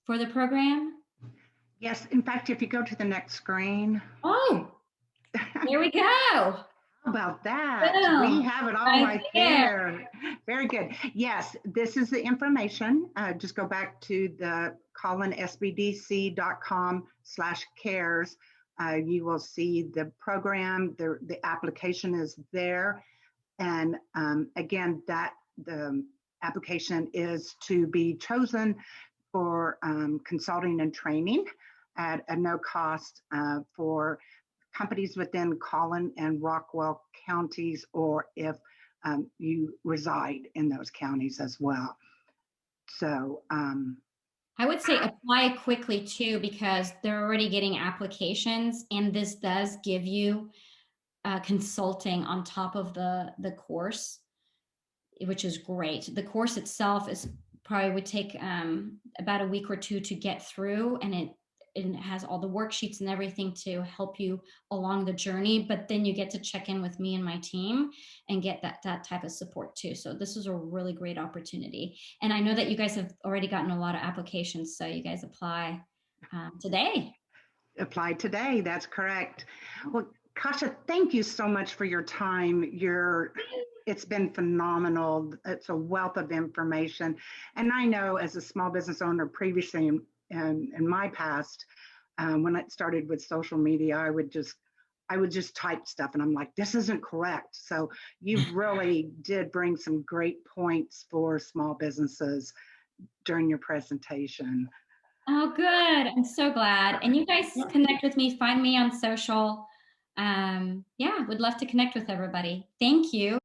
[SPEAKER 2] for the program?
[SPEAKER 1] Yes. In fact, if you go to the next screen.
[SPEAKER 2] Oh, here we go.
[SPEAKER 1] How about that? We
[SPEAKER 2] Boom.
[SPEAKER 1] have it all right there. Very good. Yes, this is the information. Just go back to the collinsbdc.com/cares. You will see the program. The application is there. And again, the application is to be chosen for consulting and training at a no cost for companies within Collin and Rockwell counties, or if you reside in those counties as well. So
[SPEAKER 2] I would say apply quickly too, because they're already getting applications, and this does give you consulting on top of the course, which is great. The course itself is probably would take about a week or two to get through, and it has all the worksheets and everything to help you along the journey. But then you get to check in with me and my team and get that type of support too. So this is a really great opportunity. And I know that you guys have already gotten a lot of applications, so you guys apply today.
[SPEAKER 1] Apply today. That's correct. Well, Kasha, thank you so much for your time. It's been phenomenal. It's a wealth of information. And I know as a small business owner previously in my past, when I started with social media, I would just type stuff and I'm like, this isn't correct. So you really did bring some great points for small businesses during your presentation.
[SPEAKER 2] Oh, good. I'm so glad. And you guys connect with me, find me on social. Yeah, would love to connect with everybody. Thank you.